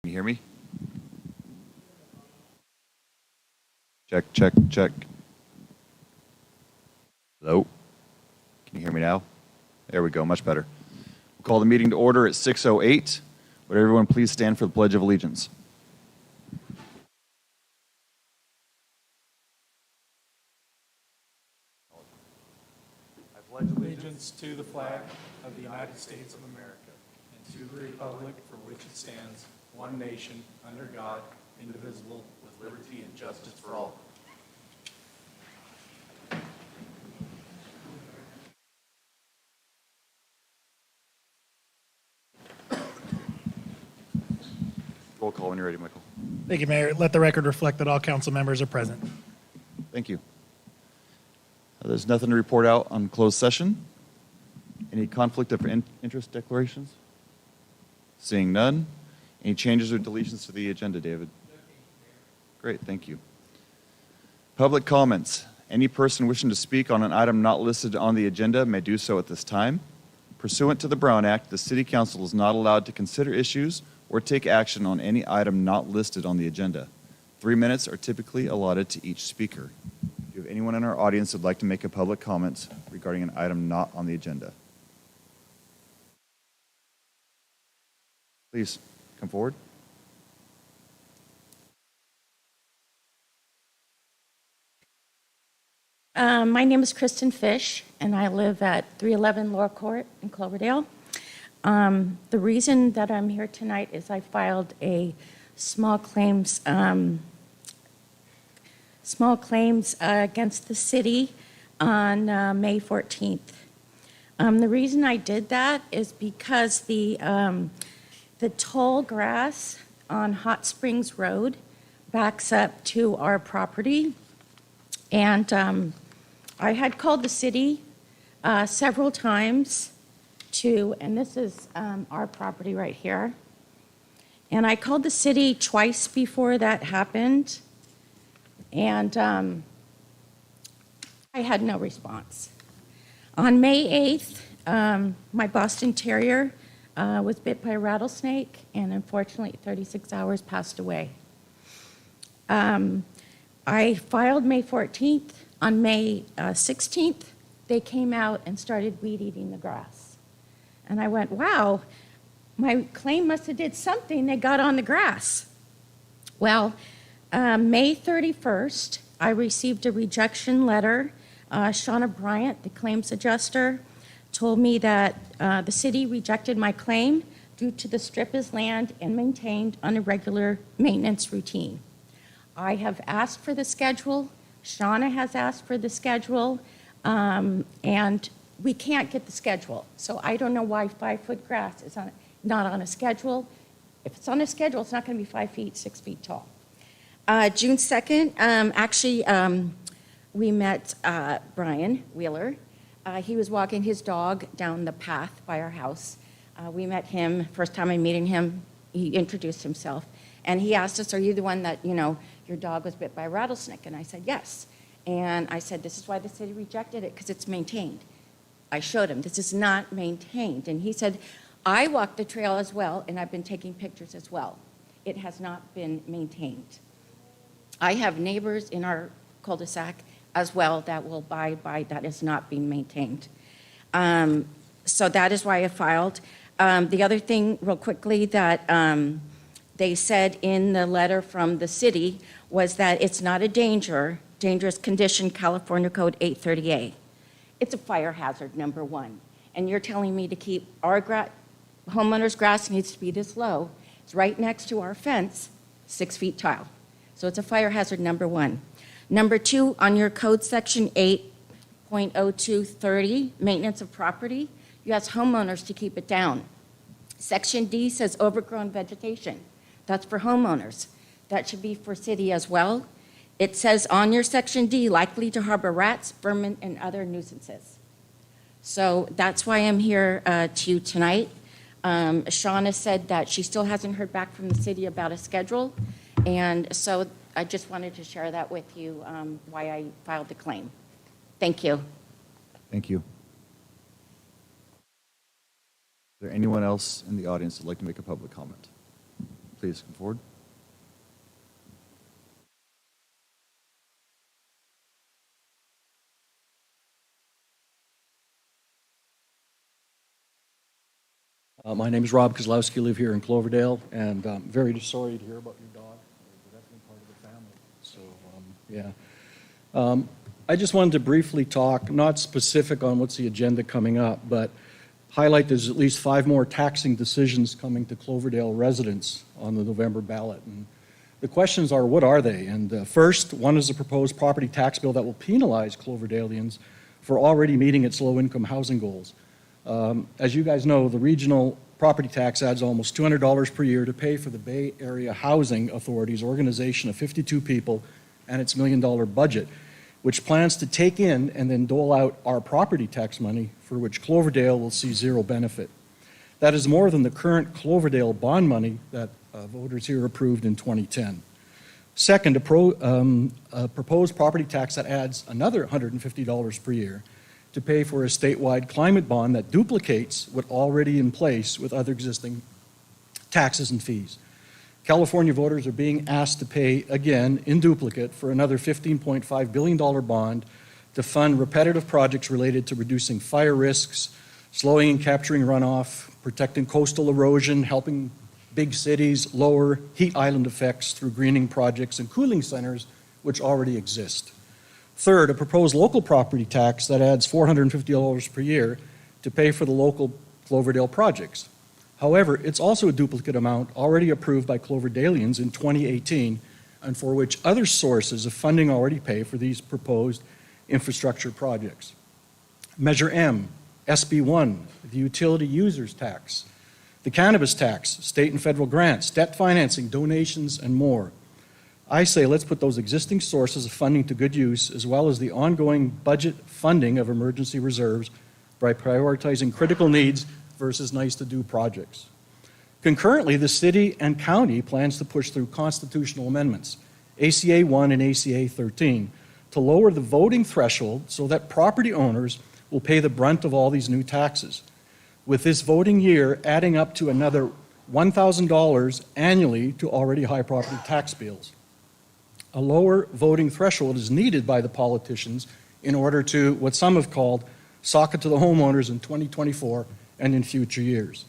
Can you hear me? Check, check, check. Hello? Can you hear me now? There we go, much better. We'll call the meeting to order at 6:08. Would everyone please stand for the Pledge of Allegiance? I pledge allegiance to the flag of the United States of America and to the republic for which it stands, one nation, under God, indivisible, with liberty and justice for all. Roll call when you're ready, Michael. Thank you, Mayor. Let the record reflect that all council members are present. Thank you. There's nothing to report out on closed session. Any conflict of interest declarations? Seeing none. Any changes or deletions to the agenda, David? Great, thank you. Public comments. Any person wishing to speak on an item not listed on the agenda may do so at this time. Pursuant to the Brown Act, the City Council is not allowed to consider issues or take action on any item not listed on the agenda. 3 minutes are typically allotted to each speaker. Do you have anyone in our audience who would like to make a public comment regarding an item not on the agenda? Please come forward. My name is Kristen Fish, and I live at 311 Laurel Court in Cloverdale. The reason that I'm here tonight is I filed a small claims against the city on May 14th. The reason I did that is because the tall grass on Hot Springs Road backs up to our property, and I had called the city several times and this is our property right here. And I called the city twice before that happened, and I had no response. On May 8th, my Boston Terrier was bit by a rattlesnake, and unfortunately, 36 hours passed away. I filed May 14th. On May 16th, they came out and started weed eating the grass. And I went, wow, my claim must have did something. They got on the grass. Well, May 31st, I received a rejection letter. Shauna Bryant, the claims adjuster, told me that the city rejected my claim due to the strip is land and maintained on a regular maintenance routine. I have asked for the schedule. Shauna has asked for the schedule, and we can't get the schedule. So I don't know why 5-foot grass is not on a schedule. If it's on a schedule, it's not going to be 5 feet, 6 feet tall. June 2nd, we met Brian Wheeler. He was walking his dog down the path by our house. We met him. First time I'm meeting him, he introduced himself. And he asked us, are you the one that, your dog was bit by a rattlesnake? And I said, yes. And I said, this is why the city rejected it, because it's maintained. I showed him, this is not maintained. And he said, I walked the trail as well, and I've been taking pictures as well. It has not been maintained. I have neighbors in our cul-de-sac as well that will abide by that is not being maintained. So that is why I filed. The other thing, real quickly, that they said in the letter from the city was that it's not a dangerous condition, California Code 830A. It's a fire hazard, number one. And you're telling me to keep our homeowner's grass needs to be this low. It's right next to our fence, 6 feet tall. So it's a fire hazard, number one. Number two, on your code section 8.0230, maintenance of property, you ask homeowners to keep it down. Section D says overgrown vegetation. That's for homeowners. That should be for city as well. It says on your section D, likely to harbor rats, vermin, and other nuisances. So that's why I'm here to you tonight. Shauna said that she still hasn't heard back from the city about a schedule. And so I just wanted to share that with you, why I filed the claim. Thank you. Thank you. Is there anyone else in the audience who would like to make a public comment? please come forward. My name is Rob Kozlowski. I live here in Cloverdale, and I'm very sorry to hear about your dog. You're definitely part of the family. So, I just wanted to briefly talk, not specific on what's the agenda coming up, but highlight there's at least 5 more taxing decisions coming to Cloverdale residents on the November ballot. And the questions are, what are they? And first, one is a proposed property tax bill that will penalize Cloverdalians for already meeting its low-income housing goals. As you guys know, the regional property tax adds almost $200 per year to pay for the Bay Area Housing Authority's organization of 52 people and its $1 million budget, which plans to take in and then dole out our property tax money, for which Cloverdale will see zero benefit. That is more than the current Cloverdale bond money that voters here approved in 2010. Second, a proposed property tax that adds another $150 per year to pay for a statewide climate bond that duplicates what already in place with other existing taxes and fees. California voters are being asked to pay again in duplicate for another $15.5 billion bond to fund repetitive projects related to reducing fire risks, slowing and capturing runoff, protecting coastal erosion, helping big cities lower heat island effects through greening projects and cooling centers which already exist. Third, a proposed local property tax that adds $450 per year to pay for the local Cloverdale projects. However, it's also a duplicate amount already approved by Cloverdalians in 2018 and for which other sources of funding already pay for these proposed infrastructure projects. Measure M, SB1, the utility users tax, the cannabis tax, state and federal grants, debt financing, donations, and more. I say let's put those existing sources of funding to good use, as well as the ongoing budget funding of emergency reserves by prioritizing critical needs versus nice-to-do projects. Concurrently, the city and county plans to push through constitutional amendments, ACA 1 and ACA 13, to lower the voting threshold so that property owners will pay the brunt of all these new taxes, with this voting year adding up to another $1,000 annually to already high property tax bills. A lower voting threshold is needed by the politicians in order to, what some have called, sock it to the homeowners in 2024 and in future years.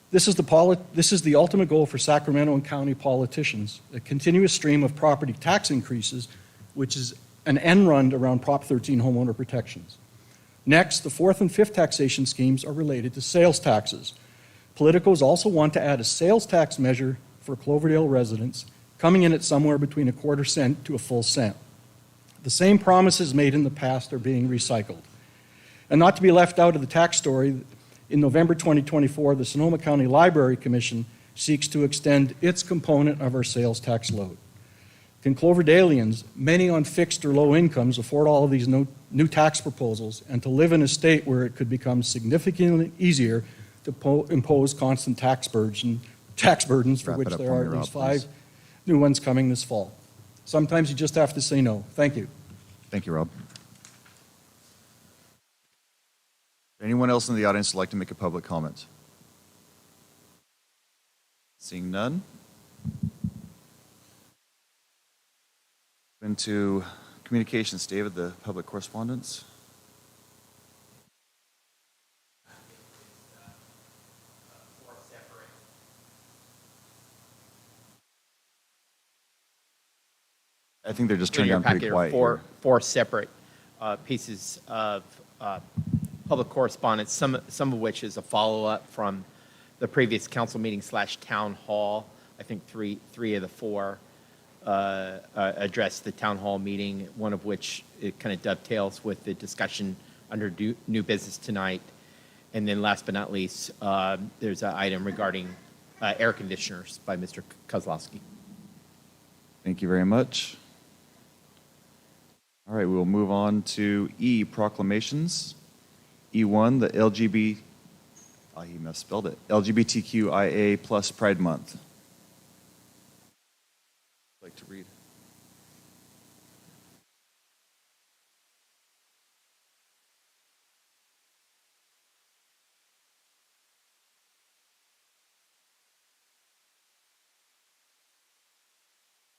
This is the ultimate goal for Sacramento and county politicians, a continuous stream of property tax increases, which is an end run around Prop 13 homeowner protections. Next, the fourth and fifth taxation schemes are related to sales taxes. Politicos also want to add a sales tax measure for Cloverdale residents, coming in at somewhere between a quarter cent to a full cent. The same promises made in the past are being recycled. And not to be left out of the tax story, in November 2024, the Sonoma County Library Commission seeks to extend its component of our sales tax load. Can Cloverdalians, many on fixed or low incomes, afford all of these new tax proposals and to live in a state where it could become significantly easier to impose constant tax burdens for Wrap which it up there for are me, at Rob, least 5 please. new ones coming this fall? Sometimes you just have to say no. Thank you. Thank you, Rob. Anyone else in the audience would like to make a public comment? Seeing none. Into communications, David, the public correspondence. I think they're just turning down pretty quiet here. Four separate pieces of public correspondence, some of which is a follow-up from the previous council meeting / town hall. I think three of the four address the town hall meeting, one of which it kind of dovetails with the discussion under new business tonight. And then last but not least, there's an item regarding air conditioners by Mr. Kozlowski. Thank you very much. All right, we will move on to E, proclamations. E1, the he misspelled it, LGBTQIA plus Pride Month. I'd like to read.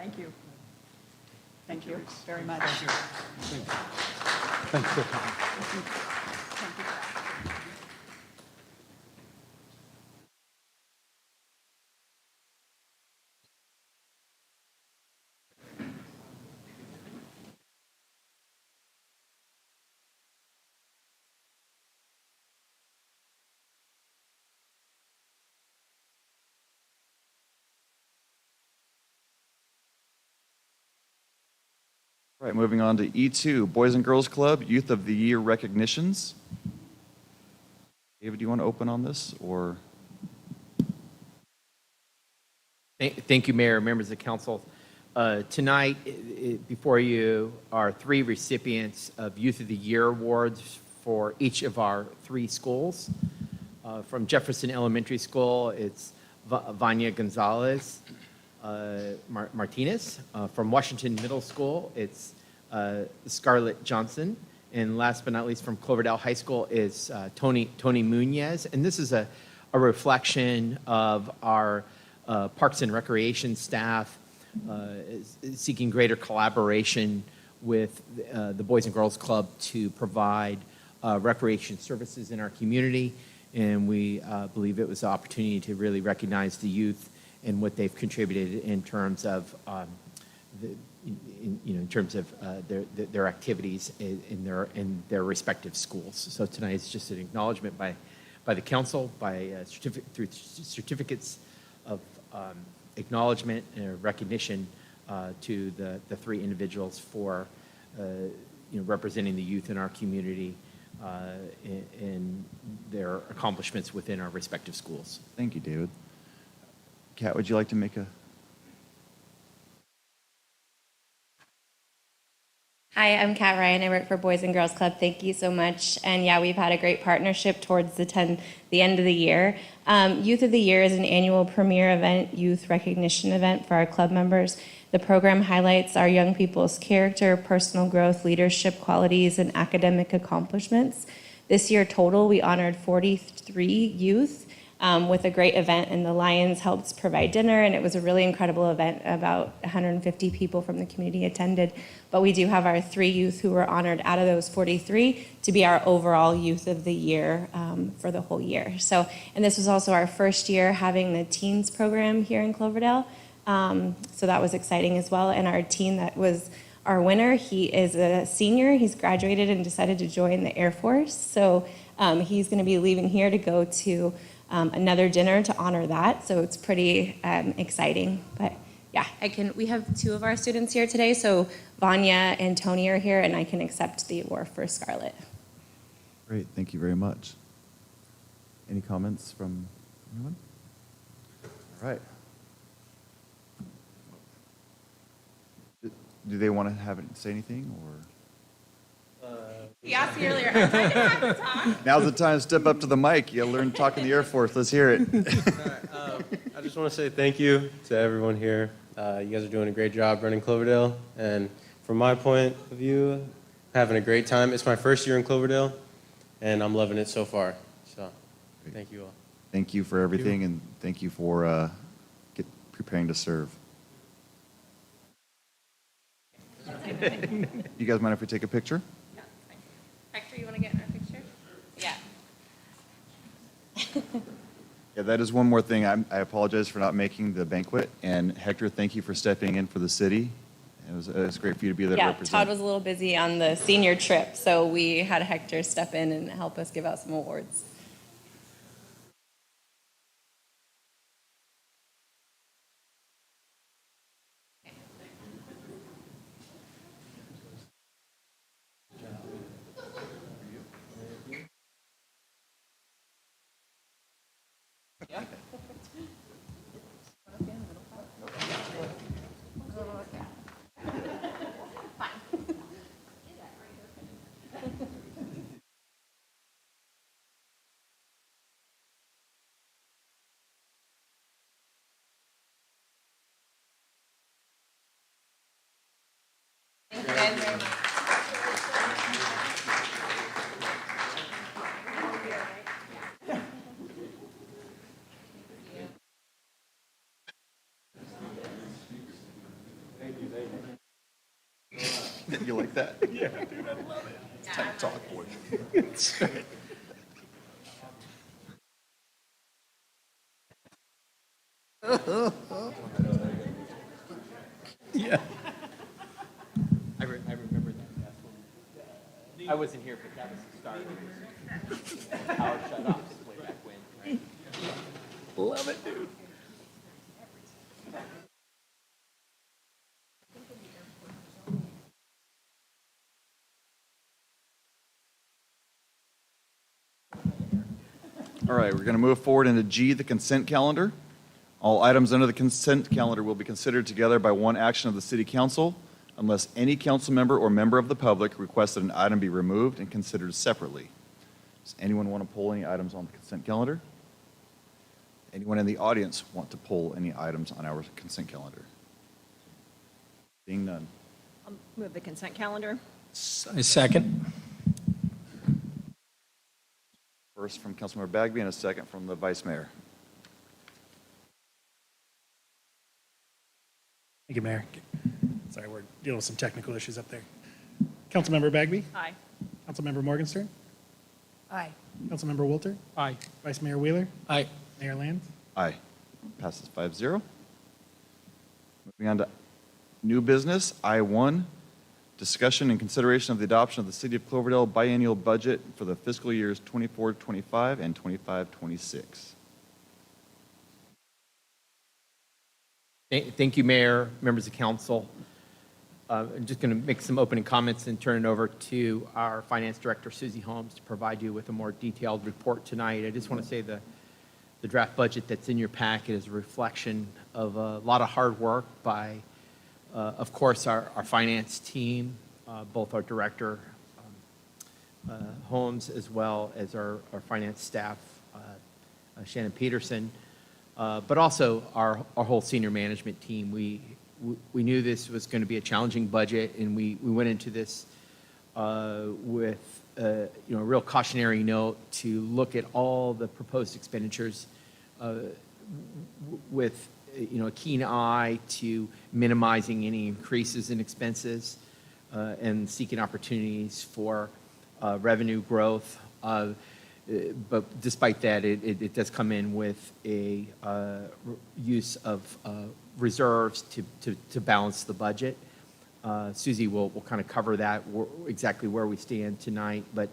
Thank you. Thank you very much. All right, moving on to E2, Boys and Girls Club Youth of the Year recognitions. David, do you want to open on this, or? Thank you, Mayor, members of council. Tonight, before you are 3 recipients of Youth of the Year awards for each of our 3 schools. From Jefferson Elementary School, it's Vanya Gonzalez Martinez. From Washington Middle School, it's Scarlett Johnson. And last but not least, from Cloverdale High School is Tony Munez. And this is a reflection of our Parks and Recreation staff seeking greater collaboration with the Boys and Girls Club to provide recreation services in our community. And we believe it was an opportunity to really recognize the youth and what they've contributed in terms of their activities in their respective schools. So tonight is just an acknowledgement by the council, through certificates of acknowledgement and recognition to the 3 individuals for representing the youth in our community in their accomplishments within our respective schools. Thank you, David. Kat, would you like to make a? Hi, I'm Kat Ryan. I work for Boys and Girls Club. Thank you so much. And yeah, we've had a great partnership towards the end of the year. Youth of the Year is an annual premier event, youth recognition event for our club members. The program highlights our young people's character, personal growth, leadership qualities, and academic accomplishments. This year total, we honored 43 youth with a great event, and the Lions helped provide dinner, and it was a really incredible event. About 150 people from the community attended, but we do have our 3 youth who were honored out of those 43 to be our overall Youth of the Year for the whole year. So, and this was also our first year having the teens program here in Cloverdale, so that was exciting as well. And our teen that was our winner, he is a senior. He's graduated and decided to join the Air Force, so he's going to be leaving here to go to another dinner to honor that, so it's pretty exciting. But yeah, we have 2 of our students here today, so Vanya and Tony are here, and I can accept the award for Scarlett. Great, thank you very much. Any comments from anyone? All right. Do they want to say anything, or? He asked me earlier, I didn't have to talk. Now's the time to step up to the mic. You learn to talk in the Air Force. Let's hear it. I just want to say thank you to everyone here. You guys are doing a great job running Cloverdale. And from my point of view, having a great time. It's my first year in Cloverdale, and I'm loving it so far. So thank you all. Thank you for everything, and thank you for preparing to serve. You guys mind if we take a picture? Hector, you want to get in our picture? Yeah. Yeah, that is one more thing. I apologize for not making the banquet. And Hector, thank you for stepping in for the city. It was great for you to be there to represent. Todd was a little busy on the senior trip, so we had Hector step in and help us give out some awards. You like that? Yeah, dude, I love it. It's time to talk, boy. Yeah. I remember that. That's when, I wasn't here, but that was the start. Power shut-offs way back when, right? Love it, dude. All right, we're going to move forward into G, the consent calendar. All items under the consent calendar will be considered together by one action of the city council unless any council member or member of the public requests that an item be removed and considered separately. Does anyone want to pull any items on the consent calendar? Anyone in the audience want to pull any items on our consent calendar? Seeing none. I'll move the consent calendar. I second. First from Councilmember Bagby and a second from the Vice Mayor. Thank you, Mayor. Sorry, we're dealing with some technical issues up there. Councilmember Bagby? Aye. Councilmember Morgenstern? Aye. Councilmember Wolter? Aye. Vice Mayor Wheeler? Aye. Mayor Lands? Aye. Passes 5-0. Moving on to new business, I-1, discussion and consideration of the adoption of the City of Cloverdale biennial budget for the fiscal years 24-25 and 25-26. Thank you, Mayor, members of council. I'm just going to make some opening comments and turn it over to our Finance Director, Susie Holmes, to provide you with a more detailed report tonight. I just want to say the draft budget that's in your packet is a reflection of a lot of hard work by, of course, our finance team, both our Director, Holmes, as well as our finance staff, Shannon Peterson, but also our whole senior management team. We knew this was going to be a challenging budget, and we went into this with a real cautionary note to look at all the proposed expenditures with a keen eye to minimizing any increases in expenses and seeking opportunities for revenue growth. But despite that, it does come in with a use of reserves to balance the budget. Susie will kind of cover that, exactly where we stand tonight. But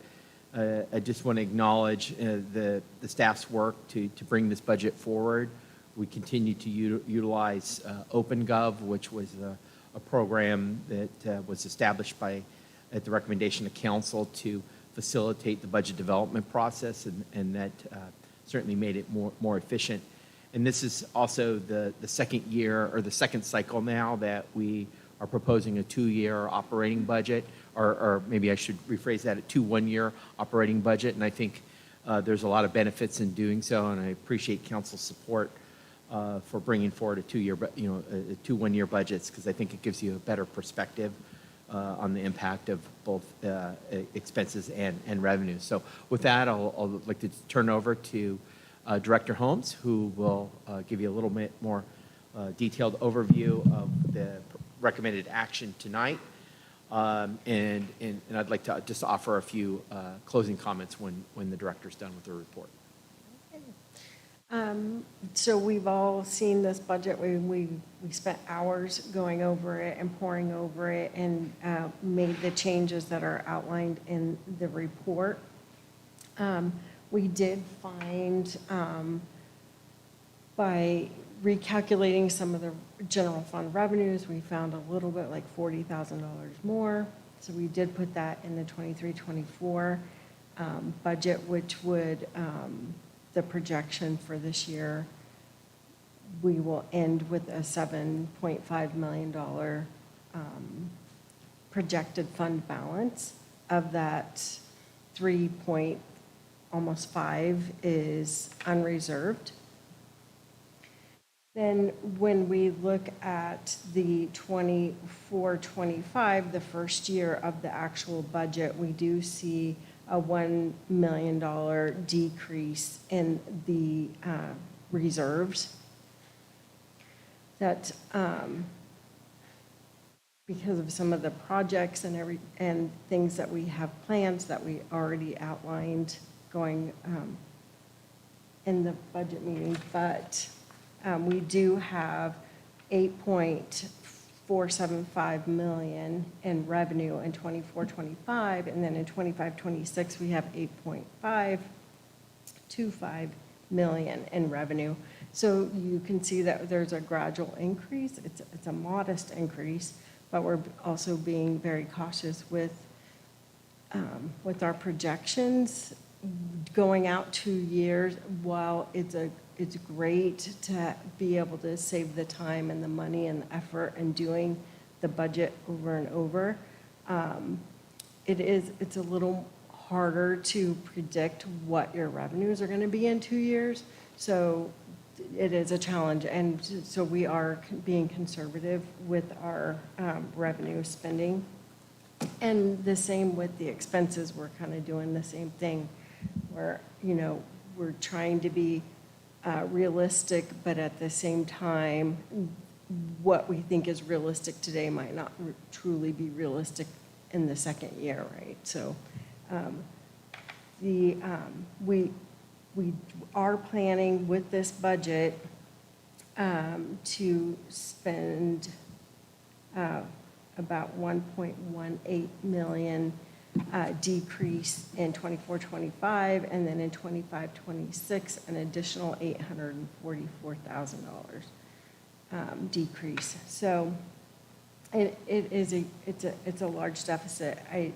I just want to acknowledge the staff's work to bring this budget forward. We continue to utilize OpenGov, which was a program that was established at the recommendation of council to facilitate the budget development process, and that certainly made it more efficient. And this is also the second year, or the second cycle now, that we are proposing a 2-year operating budget, or maybe I should rephrase that, a 2 1-year operating budget. And I think there's a lot of benefits in doing so, and I appreciate council's support for bringing forward a 2-year, 2 1-year budgets, because I think it gives you a better perspective on the impact of both expenses and revenue. So with that, I'll like to turn over to Director Holmes, who will give you a little bit more detailed overview of the recommended action tonight. And I'd like to just offer a few closing comments when the director's done with the report. So we've all seen this budget. We spent hours going over it and poring over it, and made the changes that are outlined in the report. We did find, by recalculating some of the general fund revenues, we found a little bit like $40,000 more. So we did put that in the 23-24 budget, which would, the projection for this year, we will end with a $7.5 million projected fund balance. Of that, almost 5 is unreserved. Then when we look at the 24-25, the first year of the actual budget, we do see a $1 million decrease in the reserves. That because of some of the projects and things that we have plans that we already outlined going in the budget meeting, but we do have 8.475 million in revenue in 24-25, and then in 25-26, we have 8.525 million in revenue. So you can see that there's a gradual increase. It's a modest increase, but we're also being very cautious with our projections going out 2 years. While it's great to be able to save the time and the money and the effort in doing the budget over and over, it's a little harder to predict what your revenues are going to be in 2 years. So it is a challenge, and so we are being conservative with our revenue spending. And the same with the expenses, we're kind of doing the same thing, where, we're trying to be realistic, but at the same time, what we think is realistic today might not truly be realistic in the second year, right? So we are planning with this budget to spend about 1.18 million decrease in 24-25, and then in 25-26, an additional $844,000 decrease. So it's a large deficit. I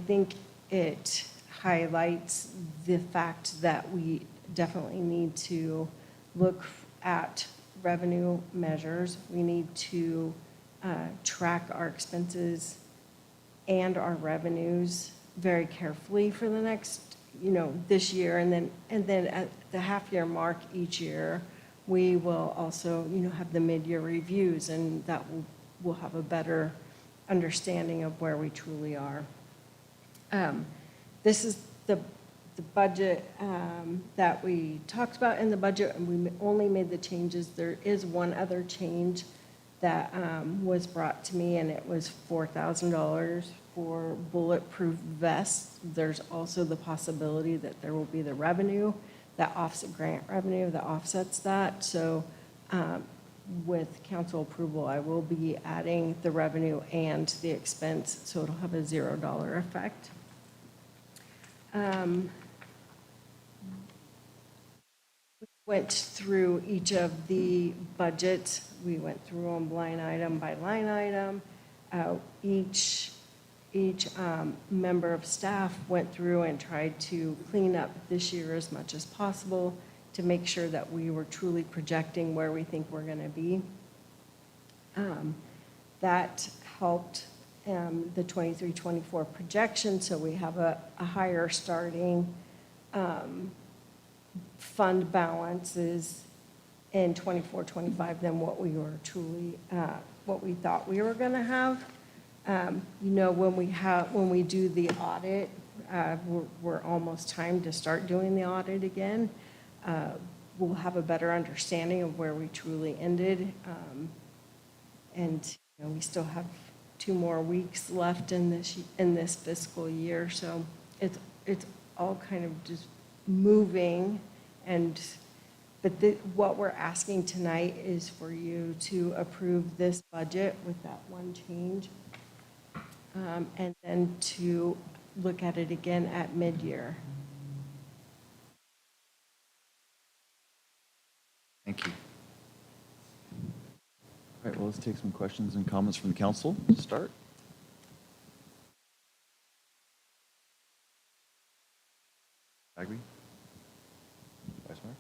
think it highlights the fact that we definitely need to look at revenue measures. We need to track our expenses and our revenues very carefully for the next, this year, and then at the half-year mark each year, we will also, have the mid-year reviews, and that we'll have a better understanding of where we truly are. This is the budget that we talked about in the budget, and we only made the changes. There is one other change that was brought to me, and it was $4,000 for bulletproof vests. There's also the possibility that there will be the revenue, that offset grant revenue that offsets that. So with council approval, I will be adding the revenue and the expense, so it'll have a $0 effect. We went through each of the budgets. We went through them line item by line item. Each member of staff went through and tried to clean up this year as much as possible to make sure that we were truly projecting where we think we're going to be. That helped the 23-24 projection, so we have a higher starting fund balances in 24-25 than what we were truly, what we thought we were going to have. When we do the audit, we're almost time to start doing the audit again. We'll have a better understanding of where we truly ended. And we still have 2 more weeks left in this fiscal year, so it's all kind of just moving. But what we're asking tonight is for you to approve this budget with that one change, and then to look at it again at mid-year. Thank you. All right, well, let's take some questions and comments from the council to start. Bagby? Vice Mayor?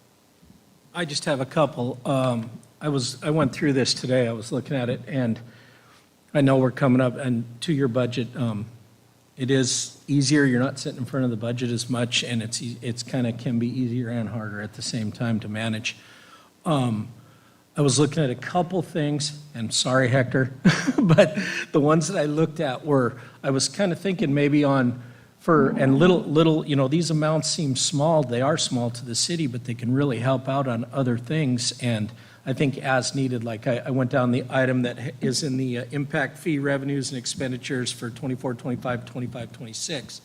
I just have a couple. I went through this today, I was looking at it, and I know we're coming up, and to your budget, it is easier, you're not sitting in front of the budget as much, and it's kind of can be easier and harder at the same time to manage. I was looking at a couple things, and sorry, Hector, but the ones that I looked at were, I was kind of thinking maybe little, these amounts seem small, they are small to the city, but they can really help out on other things. And I think as needed, like I went down the item that is in the impact fee revenues and expenditures for 24, 25, 25, 26.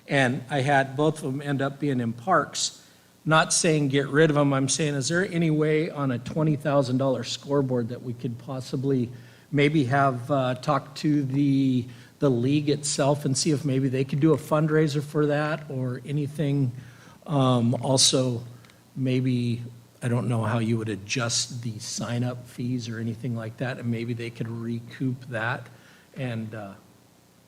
And I had both of them end up being in parks. Not saying get rid of them, I'm saying, is there any way on a $20,000 scoreboard that we could possibly maybe have talk to the league itself and see if maybe they could do a fundraiser for that or anything? Also, maybe, I don't know how you would adjust the sign-up fees or anything like that, and maybe they could recoup that and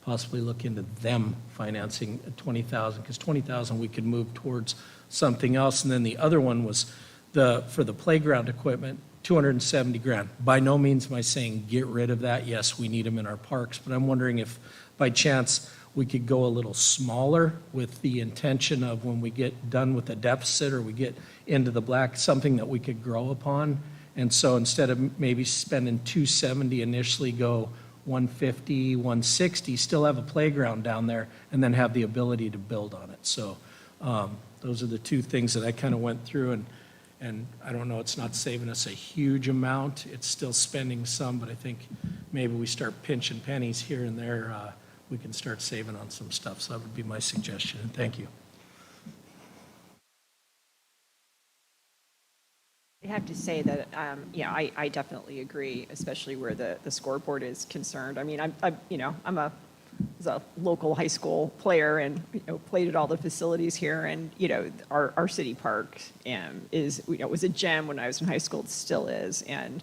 possibly look into them financing $20,000, because $20,000 we could move towards something else. And then the other one was for the playground equipment, $270,000. By no means am I saying get rid of that. Yes, we need them in our parks, but I'm wondering if by chance we could go a little smaller with the intention of when we get done with the deficit or we get into the black, something that we could grow upon. And so instead of maybe spending $270 initially, go $150, $160, still have a playground down there, and then have the ability to build on it. So those are the two things that I kind of went through, and I don't know, it's not saving us a huge amount. It's still spending some, but I think maybe we start pinching pennies here and there, we can start saving on some stuff. So that would be my suggestion, and thank you. I have to say that, I definitely agree, especially where the scoreboard is concerned. I mean, I'm a local high school player and, played at all the facilities here. And, our city park was a gem when I was in high school. It still is. And,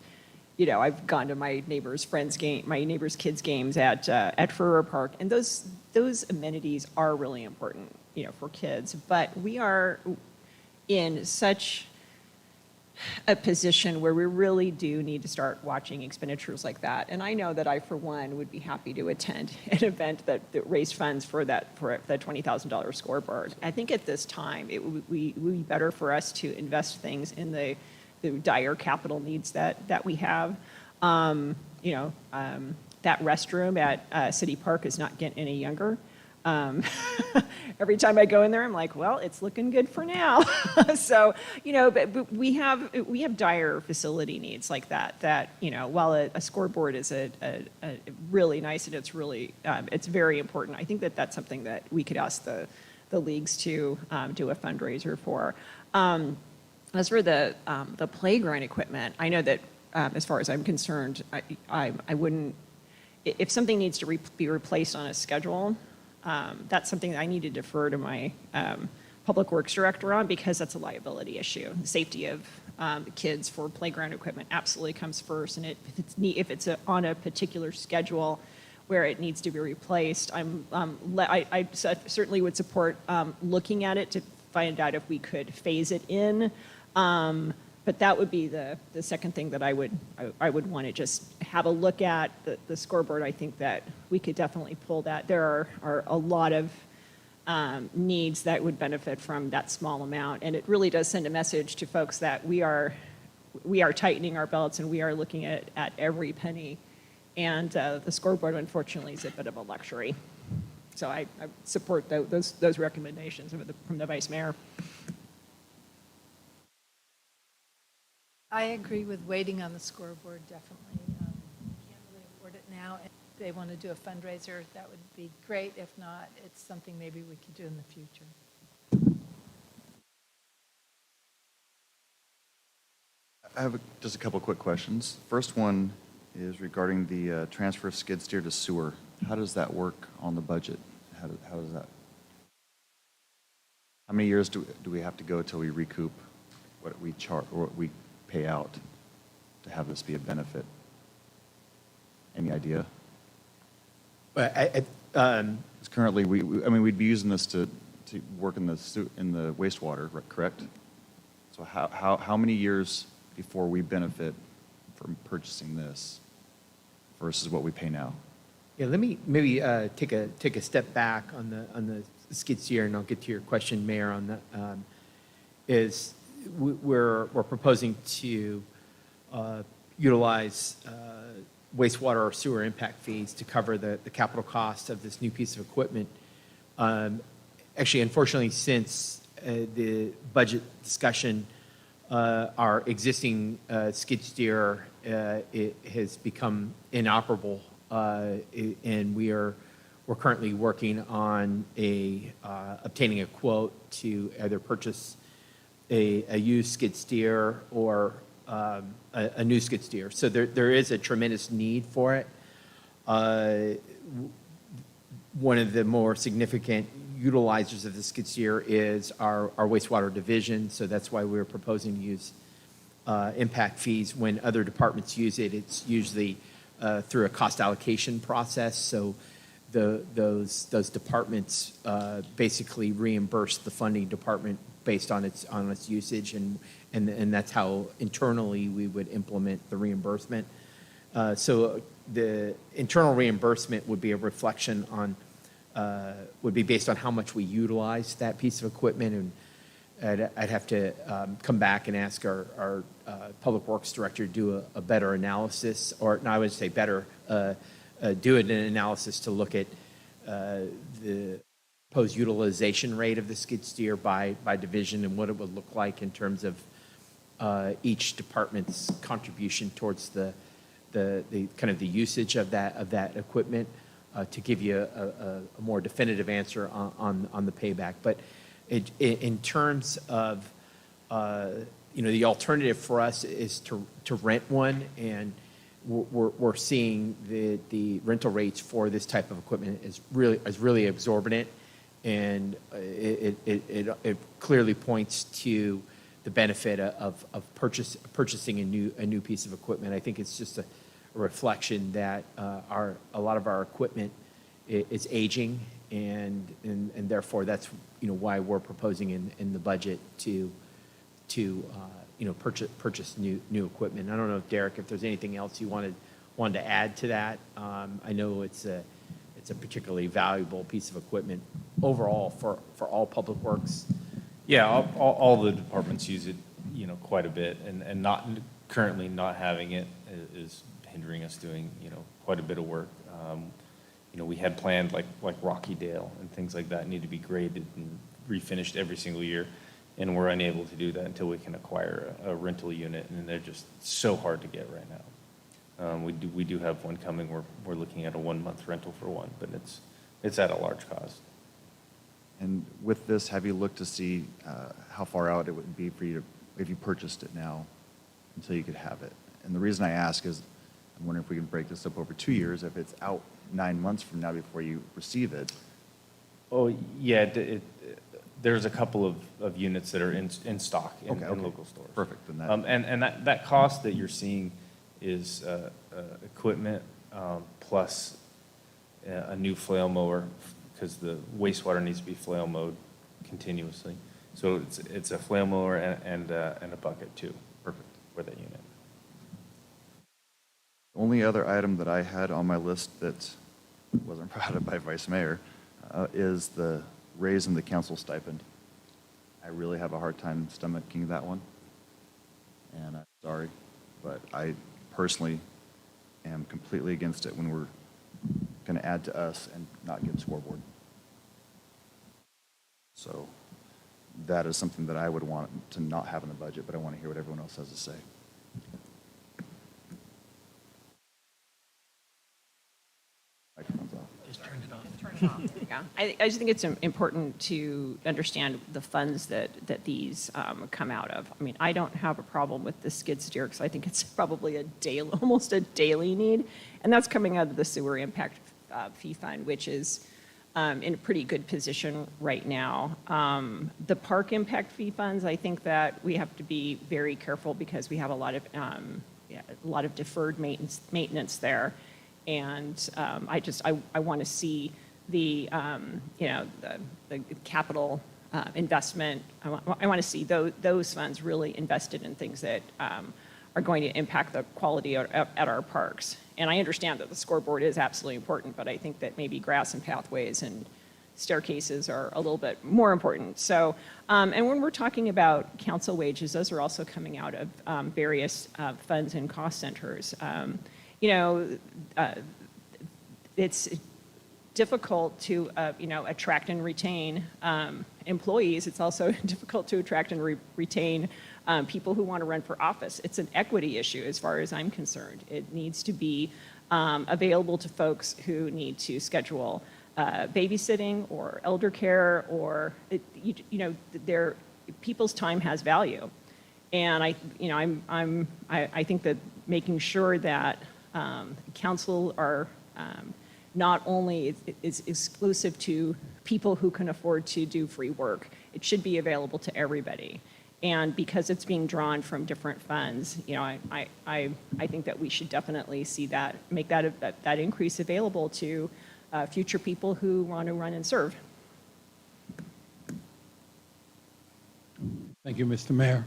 I've gone to my neighbor's kids' games at Furrer Park. And those amenities are really important, for kids. But we are in such a position where we really do need to start watching expenditures like that. And I know that I, for one, would be happy to attend an event that raised funds for that $20,000 scoreboard. I think at this time, it would be better for us to invest things in the dire capital needs that we have. That restroom at City Park is not getting any younger. Every time I go in there, I'm like, well, it's looking good for now. So, but we have dire facility needs like that, while a scoreboard is a really nice and it's really, it's very important. I think that's something that we could ask the leagues to do a fundraiser for. As for the playground equipment, I know that as far as I'm concerned, I wouldn't, if something needs to be replaced on a schedule, that's something that I need to defer to my public works director on, because that's a liability issue. The safety of the kids for playground equipment absolutely comes first, and if it's on a particular schedule where it needs to be replaced, I certainly would support looking at it to find out if we could phase it in. But that would be the second thing that I would want to just have a look at. The scoreboard, I think that we could definitely pull that. There are a lot of needs that would benefit from that small amount, and it really does send a message to folks that we are tightening our belts and we are looking at every penny. And the scoreboard, unfortunately, is a bit of a luxury. So I support those recommendations from the Vice Mayor. I agree with waiting on the scoreboard, definitely. Can't really afford it now. If they want to do a fundraiser, that would be great. If not, it's something maybe we could do in the future. I have just a couple quick questions. First one is regarding the transfer of skid steer to sewer. How does that work on the budget? How does that? How many years do we have to go till we recoup what we charge or what we pay out to have this be a benefit? Any idea? But Because currently we'd be using this to work in the wastewater, correct? So how many years before we benefit from purchasing this versus what we pay now? Yeah, let me maybe take a step back on the skid steer, and I'll get to your question, Mayor, on that. We're proposing to utilize wastewater or sewer impact fees to cover the capital cost of this new piece of equipment. Actually, unfortunately, since the budget discussion our existing skid steer it has become inoperable, and we're currently working on obtaining a quote to either purchase a used skid steer or a new skid steer. So there is a tremendous need for it. One of the more significant utilizers of the skid steer is our wastewater division, so that's why we're proposing to use impact fees. When other departments use it, it's usually through a cost allocation process, so those departments basically reimburse the funding department based on its usage, and that's how internally we would implement the reimbursement. So the internal reimbursement would be a reflection on, would be based on how much we utilize that piece of equipment, and I'd have to come back and ask our Public Works Director to do a better analysis, or no, I would say better, do an analysis to look at the proposed utilization rate of the skid steer by division and what it would look like in terms of each department's contribution towards the kind of the usage of that equipment, to give you a more definitive answer on the payback. But in terms of the alternative for us is to rent one, and we're seeing the rental rates for this type of equipment is really exorbitant, and it clearly points to the benefit of purchasing a new piece of equipment. I think it's just a reflection that a lot of our equipment is aging, and therefore that's why we're proposing in the budget to purchase new equipment. I don't know, Derek, if there's anything else you wanted to add to that. I know it's a particularly valuable piece of equipment overall for all public works. Yeah, all the departments use it, quite a bit, and currently not having it is hindering us doing, quite a bit of work. We had planned like Rockydale and things like that need to be graded and refinished every single year, and we're unable to do that until we can acquire a rental unit, and they're just so hard to get right now. We do have one coming. We're looking at a 1-month rental for one, but it's at a large cost. And with this, have you looked to see how far out it would be for you if you purchased it now until you could have it? And the reason I ask is I'm wondering if we can break this up over 2 years, if it's out 9 months from now before you receive it. Oh, yeah, there's a couple of units that are in stock in local stores. Perfect. Then and that cost that you're seeing is equipment plus a new flail mower, because the wastewater needs to be flail mowed continuously. So it's a flail mower and a bucket too. Perfect for that unit. The only other item that I had on my list that wasn't brought up by Vice Mayor is the raise in the council stipend. I really have a hard time stomaching that one, and I'm sorry, but I personally am completely against it when we're going to add to us and not give scoreboard. So that is something that I would want to not have in the budget, but I want to hear what everyone else has to say. Microphone's off. Just turn it off. Turn it off. There you go. I just think it's important to understand the funds that these come out of. I mean, I don't have a problem with the skid steer because I think it's probably almost a daily need, and that's coming out of the sewer impact fee fund, which is in a pretty good position right now. The park impact fee funds, I think that we have to be very careful because we have a lot of deferred maintenance there. And I want to see the capital investment. I want to see those funds really invested in things that are going to impact the quality at our parks. And I understand that the scoreboard is absolutely important, but I think that maybe grass and pathways and staircases are a little bit more important. So, and when we're talking about council wages, those are also coming out of various funds and cost centers. It's difficult to, attract and retain employees. It's also difficult to attract and retain people who want to run for office. It's an equity issue as far as I'm concerned. It needs to be available to folks who need to schedule babysitting or elder care, or people's time has value. And I think that making sure that council are not only is exclusive to people who can afford to do free work, it should be available to everybody. And because it's being drawn from different funds, I think that we should definitely see that, make that increase available to future people who want to run and serve. Thank you, Mr. Mayor.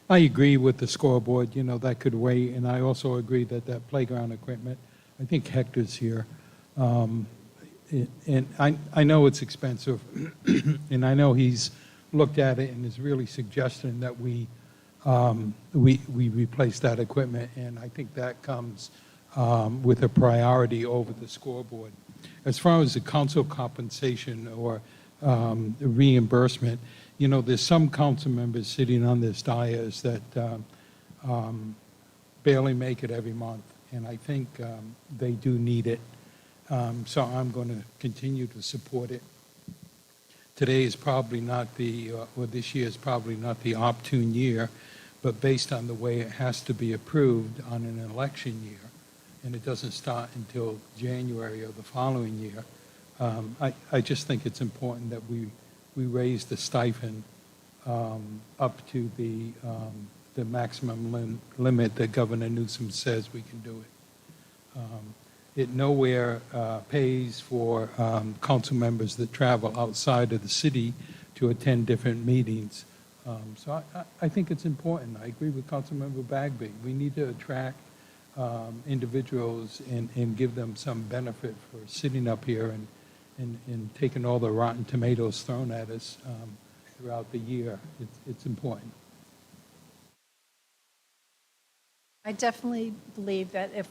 I agree with the scoreboard, that could wait, and I also agree that that playground equipment, I think Hector's here, and I know it's expensive, and I know he's looked at it and is really suggesting that we replace that equipment, and I think that comes with a priority over the scoreboard. As far as the council compensation or reimbursement, there's some council members sitting on this dais that barely make it every month, and I think they do need it. So I'm going to continue to support it. Today is probably not or this year is probably not the opportune year, but based on the way it has to be approved on an election year, and it doesn't start until January of the following year, I just think it's important that we raise the stipend up to the maximum limit that Governor Newsom says we can do it. It nowhere pays for council members that travel outside of the city to attend different meetings. So I think it's important. I agree with Councilmember Bagby. We need to attract individuals and give them some benefit for sitting up here and taking all the rotten tomatoes thrown at us throughout the year. It's important. I definitely believe that if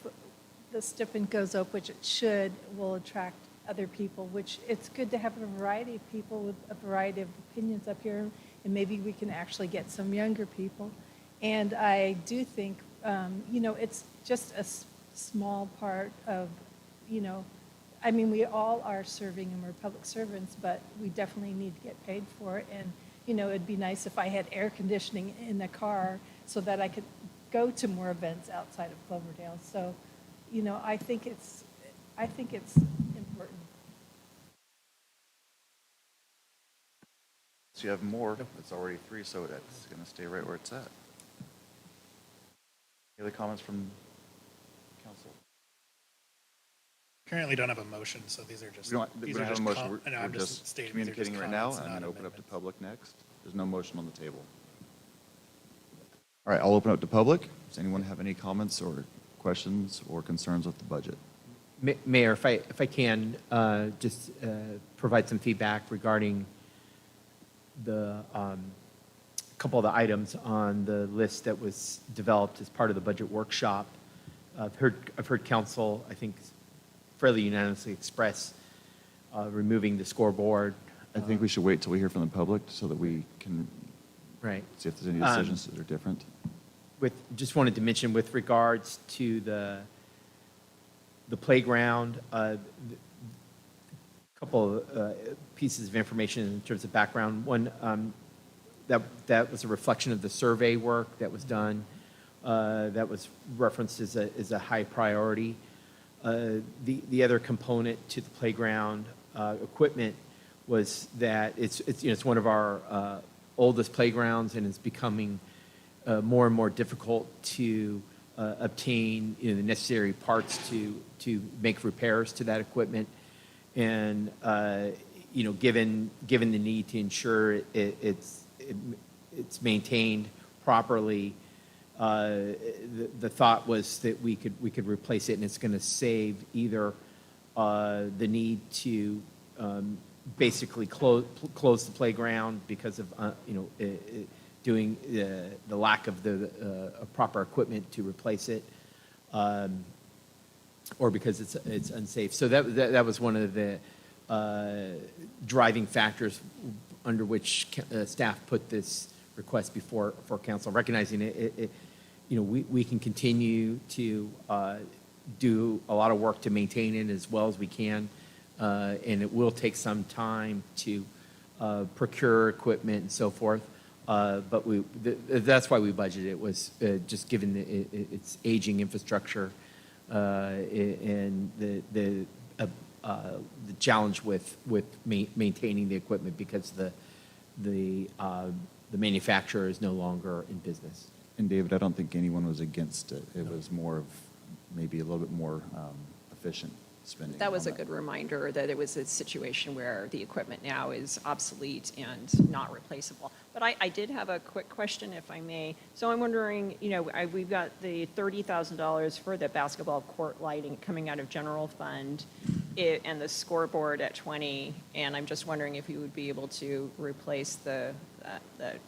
the stipend goes up, which it should, will attract other people, which it's good to have a variety of people with a variety of opinions up here, and maybe we can actually get some younger people. And I do think, it's just a small part of, we all are serving and we're public servants, but we definitely need to get paid for it. And, it'd be nice if I had air conditioning in the car so that I could go to more events outside of Cloverdale. So, I think it's important. So you have more. It's already 3, so that's going to stay right where it's at. Any other comments from council? Currently don't have a motion, so these are just. We don't have a motion. I know, We're I'm just stating communicating these are right just now, comments, and I'm not going to open up to amendments. public next. There's no motion on the table. All right, I'll open up to public. Does anyone have any comments or questions or concerns with the budget? Mayor, if I can, just provide some feedback regarding the couple of the items on the list that was developed as part of the budget workshop. I've heard council, I think, fairly unanimously express removing the scoreboard. I think we should wait till we hear from the public so that we can see if there's any decisions that are different. Just wanted to mention with regards to the playground, a couple of pieces of information in terms of background. One, that was a reflection of the survey work that was done, that was referenced as a high priority. The other component to the playground equipment was that it's one of our oldest playgrounds, and it's becoming more and more difficult to obtain the necessary parts to make repairs to that equipment. And given the need to ensure it's maintained properly, the thought was that we could replace it, and it's going to save either the need to basically close the playground because of doing the lack of the proper equipment to replace it, or because it's unsafe. So that was one of the driving factors under which staff put this request before for council, recognizing we can continue to do a lot of work to maintain it as well as we can, and it will take some time to procure equipment and so forth. But that's why we budgeted it, was just given its aging infrastructure and the challenge with maintaining the equipment because the manufacturer is no longer in business. And David, I don't think anyone was against it. It was more of maybe a little bit more efficient spending. That was a good reminder that it was a situation where the equipment now is obsolete and not replaceable. But I did have a quick question, if I may. So I'm wondering, we've got the $30,000 for the basketball court lighting coming out of general fund and the scoreboard at 20, and I'm just wondering if you would be able to replace the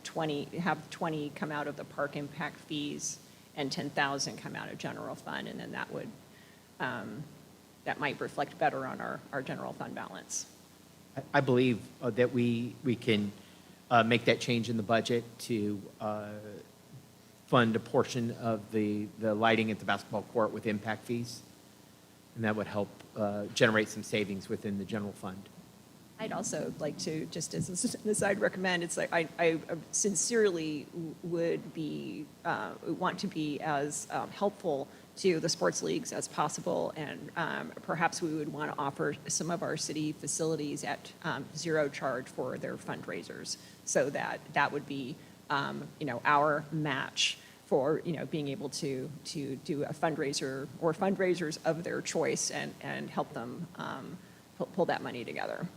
20, have 20 come out of the park impact fees and 10,000 come out of general fund, and then that would, that might reflect better on our general fund balance. I believe that we can make that change in the budget to fund a portion of the lighting at the basketball court with impact fees, and that would help generate some savings within the general fund. I'd also like to, just as an aside, recommend, it's like I sincerely would be, want to be as helpful to the sports leagues as possible, and perhaps we would want to offer some of our city facilities at zero charge for their fundraisers, so that would be our match for being able to do a fundraiser or fundraisers of their choice and help them pull that money together.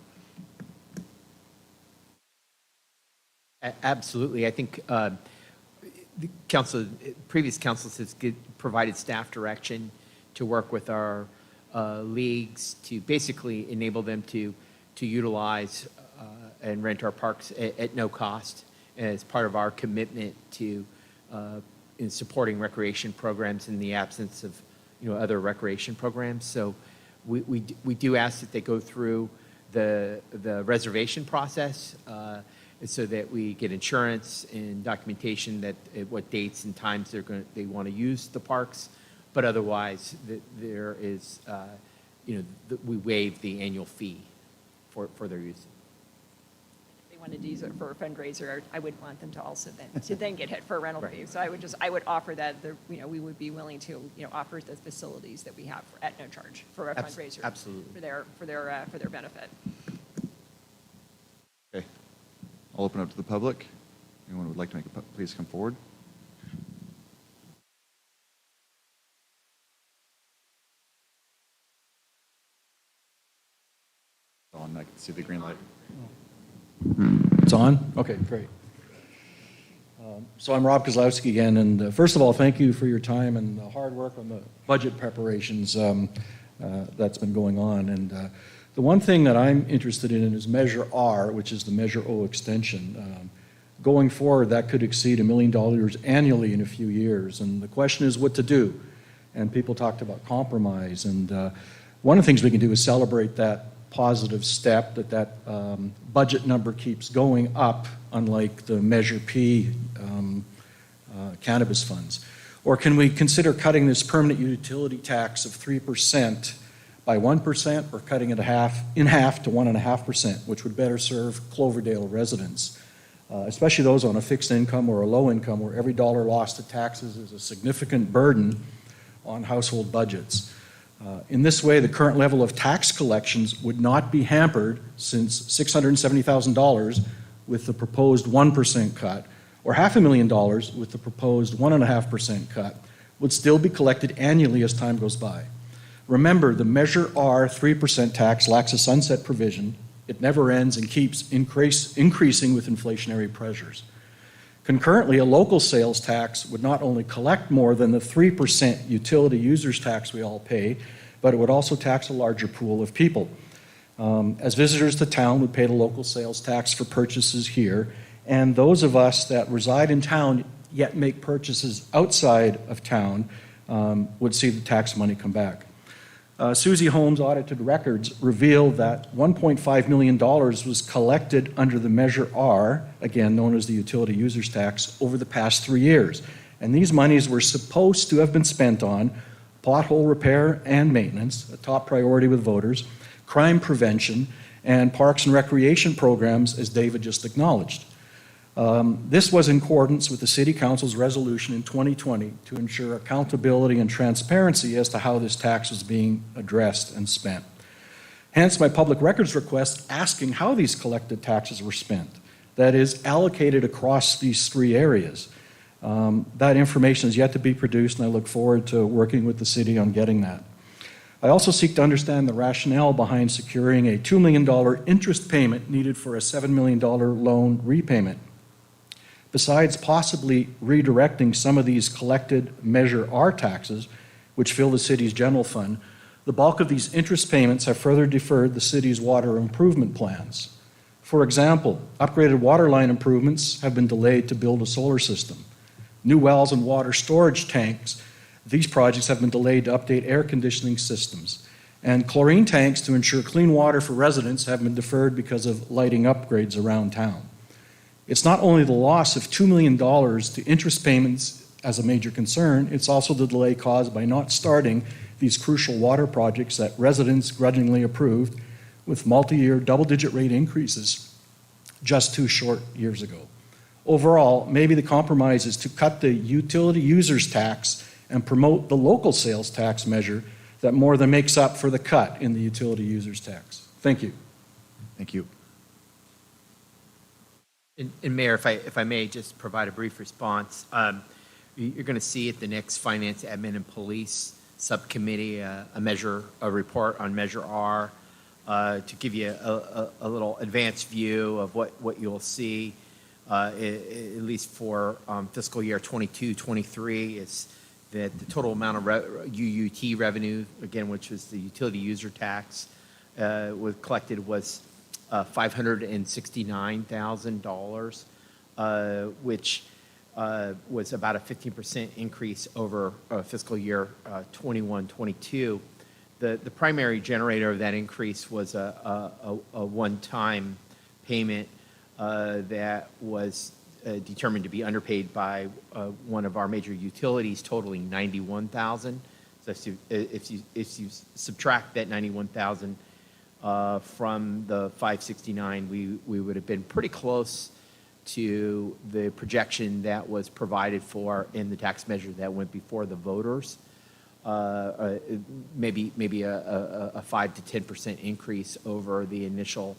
Absolutely. I think the previous councils has provided staff direction to work with our leagues to basically enable them to utilize and rent our parks at no cost as part of our commitment to in supporting recreation programs in the absence of other recreation programs. So we do ask that they go through the reservation process so that we get insurance and documentation that at what dates and times they want to use the parks, but otherwise there is we waive the annual fee for their use. If they wanted to use it for a fundraiser, I wouldn't want them to also then get hit for a rental fee. So I would offer that we would be willing to offer the facilities that we have at no charge for a fundraiser. Absolutely. For their benefit. Okay. I'll open up to the public. Anyone who would like to make please come forward. On, I can see the green light. It's on? Okay, great. So I'm Rob Kozlowski again, and first of all, thank you for your time and the hard work on the budget preparations that's been going on. And the one thing that I'm interested in is Measure R, which is the Measure O extension. Going forward, that could exceed $1 million annually in a few years. And the question is what to do. And people talked about compromise. And one of the things we can do is celebrate that positive step, that budget number keeps going up, unlike the Measure P cannabis funds. Or can we consider cutting this permanent utility tax of 3% by 1%, or cutting it in half to 1.5%, which would better serve Cloverdale residents, especially those on a fixed income or a low income, where every dollar lost to taxes is a significant burden on household budgets. In this way, the current level of tax collections would not be hampered, since $670,000 with the proposed 1% cut, or $500,000 with the proposed 1.5% cut, would still be collected annually as time goes by. Remember, the Measure R 3% tax lacks a sunset provision. It never ends and keeps increasing with inflationary pressures. Concurrently, a local sales tax would not only collect more than the 3% utility users tax we all pay, but it would also tax a larger pool of people. As visitors to town would pay the local sales tax for purchases here, and those of us that reside in town yet make purchases outside of town would see the tax money come back. Susie Holmes' audited records revealed that $1.5 million was collected under the Measure R, again known as the utility users tax, over the past 3 years. And these monies were supposed to have been spent on pothole repair and maintenance, a top priority with voters, crime prevention, and parks and recreation programs, as David just acknowledged. This was in accordance with the City Council's resolution in 2020 to ensure accountability and transparency as to how this tax was being addressed and spent. Hence, my public records request asking how these collected taxes were spent, that is, allocated across these 3 areas. That information is yet to be produced, and I look forward to working with the city on getting that. I also seek to understand the rationale behind securing a $2 million interest payment needed for a $7 million loan repayment. Besides possibly redirecting some of these collected Measure R taxes, which fill the city's general fund, the bulk of these interest payments have further deferred the city's water improvement plans. For example, upgraded water line improvements have been delayed to build a solar system. New wells and water storage tanks, these projects have been delayed to update air conditioning systems. And chlorine tanks to ensure clean water for residents have been deferred because of lighting upgrades around town. It's not only the loss of $2 million to interest payments as a major concern, it's also the delay caused by not starting these crucial water projects that residents grudgingly approved with multi-year double-digit rate increases just 2 short years ago. Overall, maybe the compromise is to cut the utility users tax and promote the local sales tax measure that more than makes up for the cut in the utility users tax. Thank you. Thank you. And Mayor, if I may just provide a brief response. You're going to see at the next Finance, Admin, and Police Subcommittee a report on Measure R to give you a little advanced view of what you'll see, at least for fiscal year 22-23, is that the total amount of UUT revenue, again, which was the utility user tax, was collected was $569,000, which was about a 15% increase over fiscal year 21-22. The primary generator of that increase was a one-time payment that was determined to be underpaid by one of our major utilities, totaling $91,000. So if you subtract that $91,000 from the 569, we would have been pretty close to the projection that was provided for in the tax measure that went before the voters. Maybe a 5 to 10% increase over the initial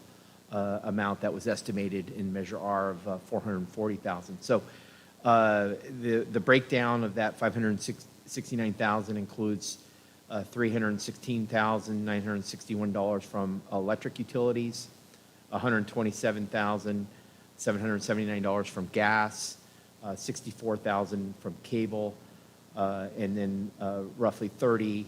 amount that was estimated in Measure R of $440,000. So the breakdown of that $569,000 includes $316,961 from electric utilities, $127,779 from gas, $64,000 from cable, and then roughly $30,000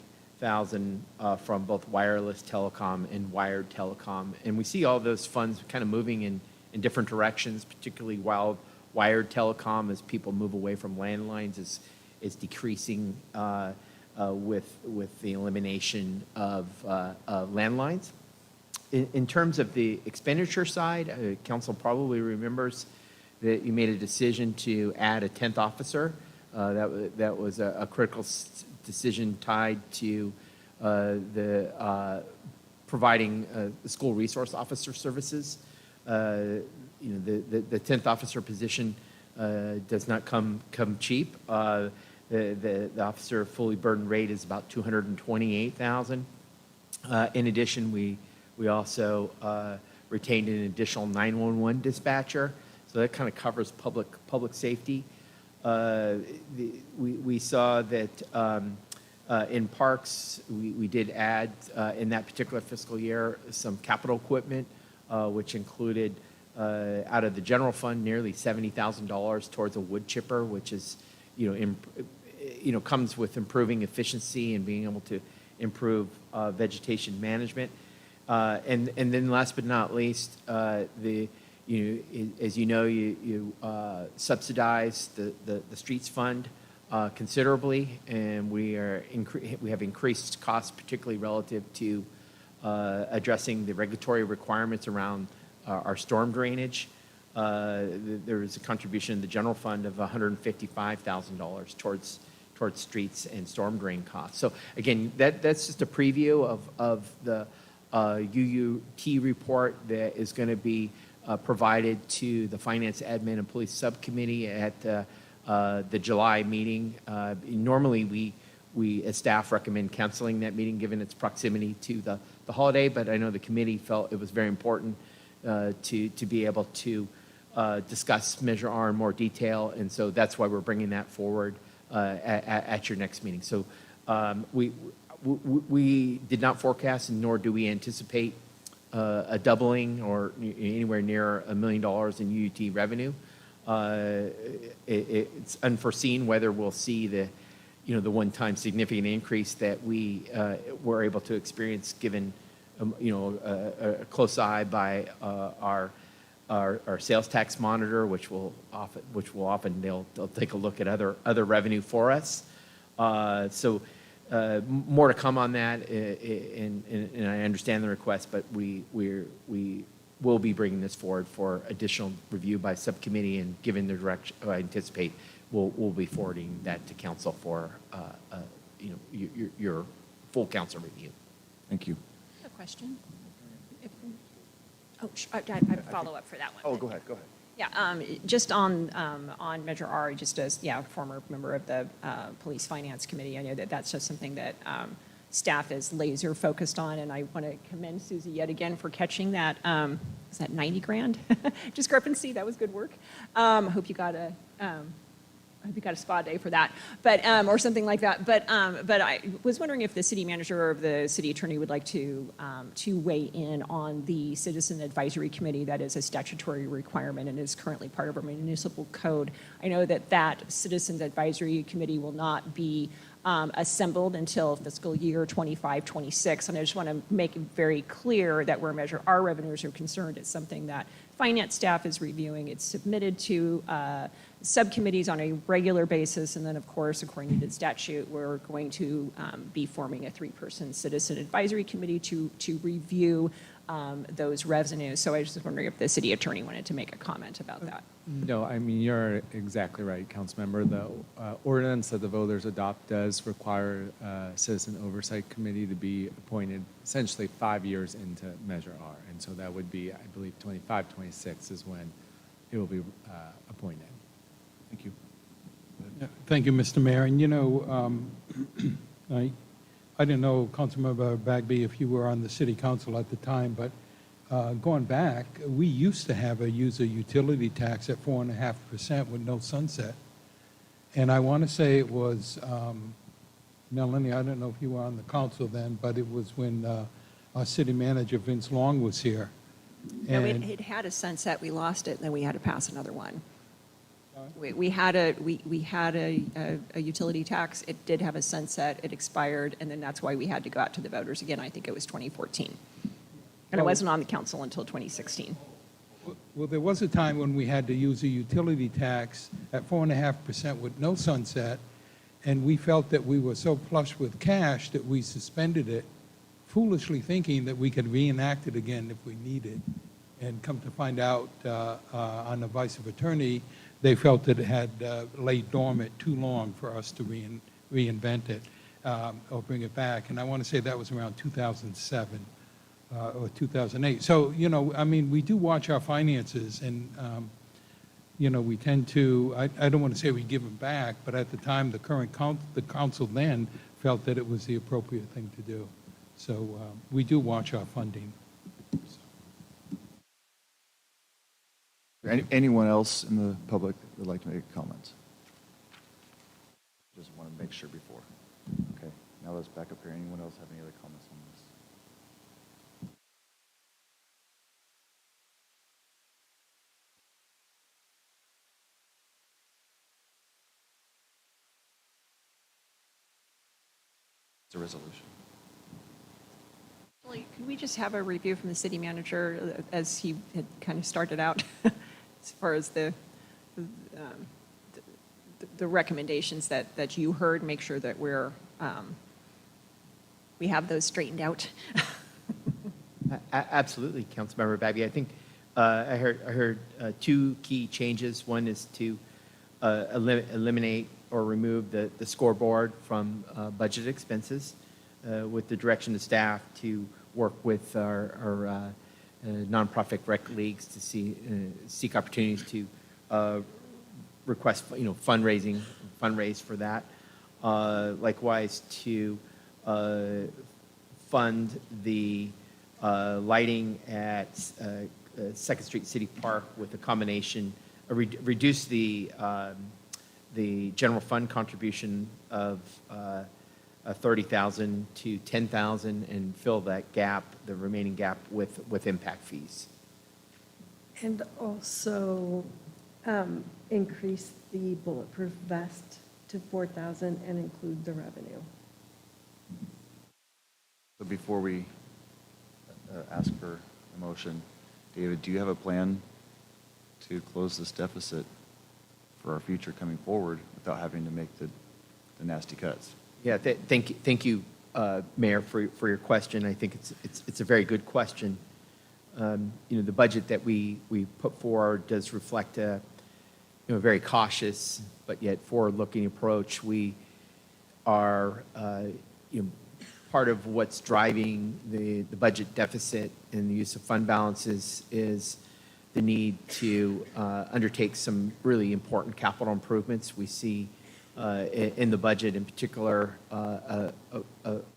from both wireless telecom and wired telecom. And we see all those funds kind of moving in different directions, particularly while wired telecom, as people move away from landlines, is decreasing with the elimination of landlines. In terms of the expenditure side, council probably remembers that you made a decision to add a 10th officer. That was a critical decision tied to the providing the school resource officer services. The 10th officer position does not come cheap. The officer fully burdened rate is about $228,000. In addition, we also retained an additional 911 dispatcher, so that kind of covers public safety. We saw that in parks, we did add in that particular fiscal year some capital equipment, which included out of the general fund nearly $70,000 towards a wood chipper, which is comes with improving efficiency and being able to improve vegetation management. And then last but not least, as you know, you subsidize the streets fund considerably, and we have increased costs, particularly relative to addressing the regulatory requirements around our storm drainage. There is a contribution in the general fund of $155,000 towards streets and storm drain costs. So again, that's just a preview of the UUT report that is going to be provided to the Finance, Admin, and Police Subcommittee at the July meeting. Normally, we as staff recommend canceling that meeting given its proximity to the holiday, but I know the committee felt it was very important to be able to discuss Measure R in more detail, and so that's why we're bringing that forward at your next meeting. So we did not forecast, nor do we anticipate a doubling or anywhere near $1 million in UUT revenue. It's unforeseen whether we'll see the one-time significant increase that we were able to experience given, a close eye by our sales tax monitor, which will often they'll take a look at other revenue for us. So more to come on that, and I understand the request, but we will be bringing this forward for additional review by subcommittee, and given the direction I anticipate, we'll be forwarding that to council for your full council review. Thank you. A question? I have a follow-up for that one. Oh, go ahead. Yeah, just on Measure R, just as, former member of the Police Finance Committee, I know that that's just something that staff is laser focused on, and I want to commend Susie yet again for catching that, is that 90 grand discrepancy? That was good work. Hope you got a spa day for that, but or something like that. But I was wondering if the city manager or the city attorney would like to weigh in on the Citizen Advisory Committee that is a statutory requirement and is currently part of our municipal code. I know that Citizens Advisory Committee will not be assembled until fiscal year 25-26, and I just want to make it very clear that where Measure R revenues are concerned, it's something that finance staff is reviewing. It's submitted to subcommittees on a regular basis, and then, of course, according to the statute, we're going to be forming a 3-person Citizen Advisory Committee to review those revenues. So I was just wondering if the city attorney wanted to make a comment about that. No, I mean, you're exactly right, Councilmember. The ordinance that the voters adopt does require a Citizen Oversight Committee to be appointed essentially 5 years into Measure R. And so that would be, I believe, 25-26 is when it will be appointed. Thank you. Yeah, thank you, Mr. Mayor. And I didn't know, Councilmember Bagby, if you were on the city council at the time, but going back, we used to have a user utility tax at 4.5% with no sunset. And I want to say it was, Melanie, I don't know if you were on the council then, but it was when our city manager, Vince Long, was here. No, it had a sunset, we lost it, and then we had to pass another one. We had a utility tax. It did have a sunset. It expired, and then that's why we had to go out to the voters again. I think it was 2014, and I wasn't on the council until 2016. Well, there was a time when we had to use a utility tax at 4.5% with no sunset, and we felt that we were so flush with cash that we suspended it, foolishly thinking that we could reenact it again if we needed. And come to find out on the vice of attorney, they felt that it had laid dormant too long for us to reinvent it or bring it back. And I want to say that was around 2007 or 2008. So, I mean, we do watch our finances, and, we tend to, I don't want to say we give them back, but at the time, the council then felt that it was the appropriate thing to do. So we do watch our funding. Anyone else in the public that would like to make a comment? Just want to make sure before. Okay, now let's back up here. Anyone else have any other comments on this? It's a resolution. Could we just have a review from the city manager as he had kind of started out as far as the the recommendations that you heard, make sure that we have those straightened out. Absolutely, Councilmember Bagby. I think I heard two key changes. One is to eliminate or remove the scoreboard from budget expenses with the direction of staff to work with our nonprofit rec leagues to seek opportunities to request, fundraise for that. Likewise, to fund the lighting at Second Street City Park with a combination, reduce the general fund contribution of 30,000 to 10,000 and fill that gap, the remaining gap, with impact fees. And also increase the bulletproof vest to 4,000 and include the revenue. So before we ask for a motion, David, do you have a plan to close this deficit for our future coming forward without having to make the nasty cuts? Yeah, thank you, Mayor, for your question. I think it's a very good question. The budget that we put forward does reflect a very cautious but yet forward-looking approach. We are part of what's driving the budget deficit and the use of fund balances is the need to undertake some really important capital improvements. We see in the budget in particular a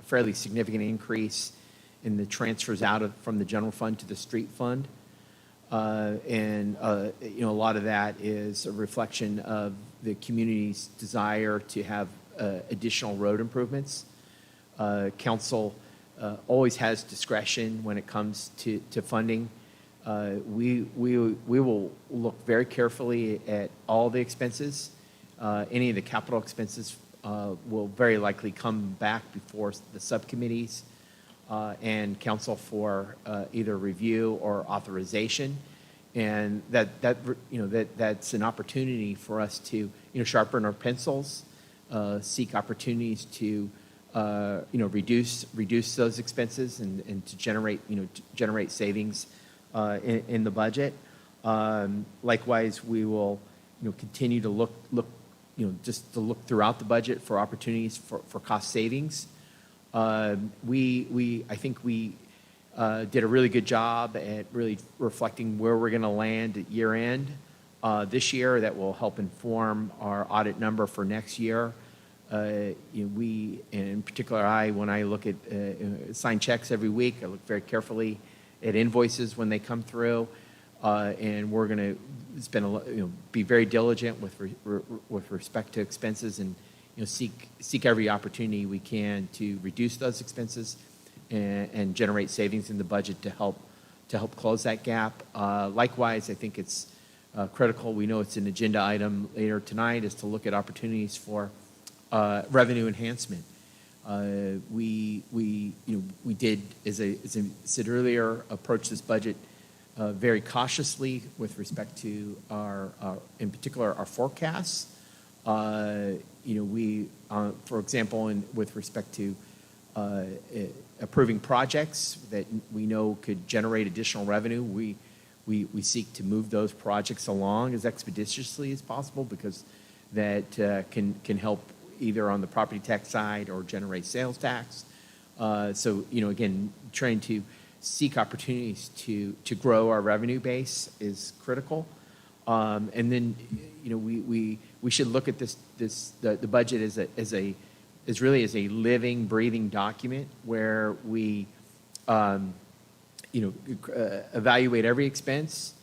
fairly significant increase in the transfers from the general fund to the street fund. And a lot of that is a reflection of the community's desire to have additional road improvements. Council always has discretion when it comes to funding. We will look very carefully at all the expenses. Any of the capital expenses will very likely come back before the subcommittees and council for either review or authorization. And that's an opportunity for us to sharpen our pencils, seek opportunities to reduce those expenses and to generate savings in the budget. Likewise, we will continue to look throughout the budget for opportunities for cost savings. I think we did a really good job at really reflecting where we're going to land at year end this year. That will help inform our audit number for next year. We, and in particular when I look at sign checks every week, I look very carefully at invoices when they come through, and we're going to be very diligent with respect to expenses and seek every opportunity we can to reduce those expenses and generate savings in the budget to help close that gap. Likewise, I think it's critical. We know it's an agenda item later tonight is to look at opportunities for revenue enhancement. We did, as I said earlier, approach this budget very cautiously with respect to in particular, our forecasts. We, for example, with respect to approving projects that we know could generate additional revenue, we seek to move those projects along as expeditiously as possible because that can help either on the property tax side or generate sales tax. So, again, trying to seek opportunities to grow our revenue base is critical. And then, we should look at the budget as really as a living, breathing document where we, evaluate every expense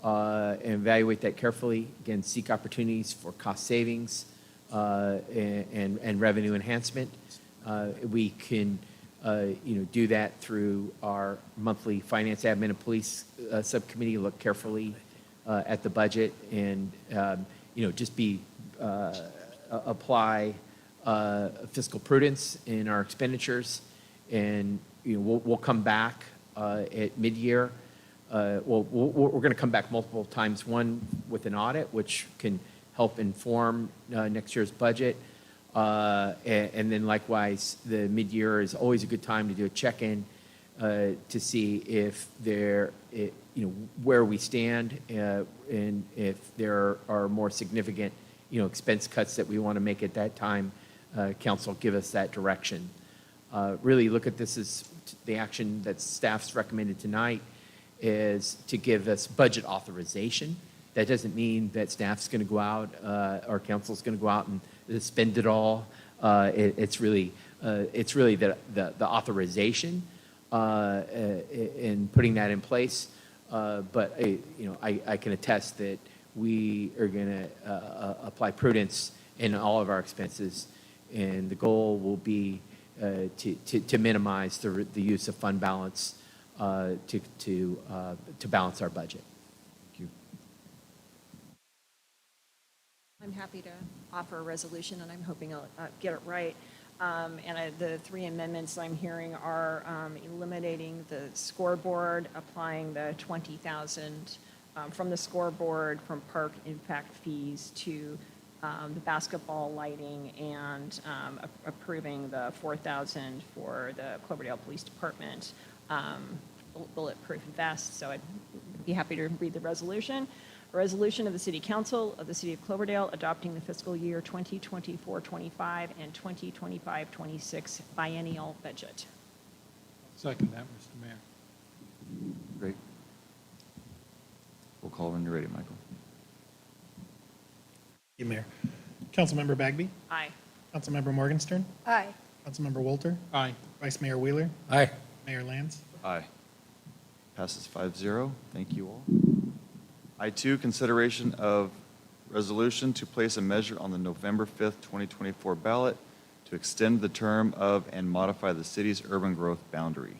and evaluate that carefully. Again, seek opportunities for cost savings and revenue enhancement. We can, do that through our monthly finance, admin, and police subcommittee. Look carefully at the budget and just apply fiscal prudence in our expenditures, and we'll come back at mid-year. We're going to come back multiple times. One with an audit, which can help inform next year's budget. And then likewise, the mid-year is always a good time to do a check-in to see if where we stand and if there are more significant, expense cuts that we want to make at that time. Council give us that direction. Really look at this as the action that staff's recommended tonight is to give us budget authorization. That doesn't mean that staff's going to go out or council's going to go out and spend it all. It's really the authorization and putting that in place. But I can attest that we are going to apply prudence in all of our expenses, and the goal will be to minimize the use of fund balance to balance our budget. Thank you. I'm happy to offer a resolution, and I'm hoping I'll get it right. The three amendments I'm hearing are eliminating the scoreboard, applying the $20,000 from the scoreboard from park impact fees to the basketball lighting, and approving the $4,000 for the Cloverdale Police Department bulletproof vest. So I'd be happy to read the resolution. A resolution of the City Council of the City of Cloverdale adopting the fiscal year 2024-25 and 2025-26 biennial budget. Second that, Mr. Mayor. Great. We'll call when you're ready, Michael. Thank you, Mayor. Councilmember Bagby? Aye. Councilmember Morgenstern? Aye. Councilmember Wolter? Aye. Vice Mayor Wheeler? Aye. Mayor Lands? Aye. Passes 5-0. Thank you all. I2, consideration of resolution to place a measure on the November 5th, 2024 ballot to extend the term of and modify the city's urban growth boundary.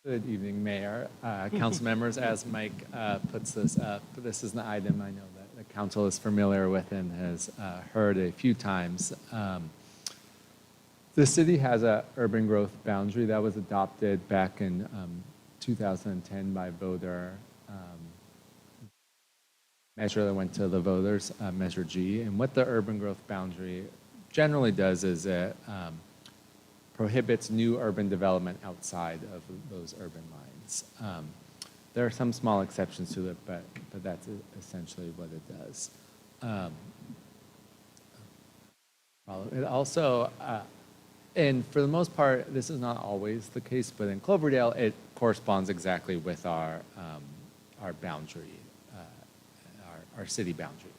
Good evening, Mayor, council members. As Mike puts this up, this is an item I know that the council is familiar with and has heard a few times. The city has an urban growth boundary that was adopted back in 2010 by voter. Measure that went to the voters, Measure G. And what the urban growth boundary generally does is it prohibits new urban development outside of those urban lines. There are some small exceptions to it, but that's essentially what it does. It also, and for the most part, this is not always the case, but in Cloverdale, it corresponds exactly with our boundary, our city boundary.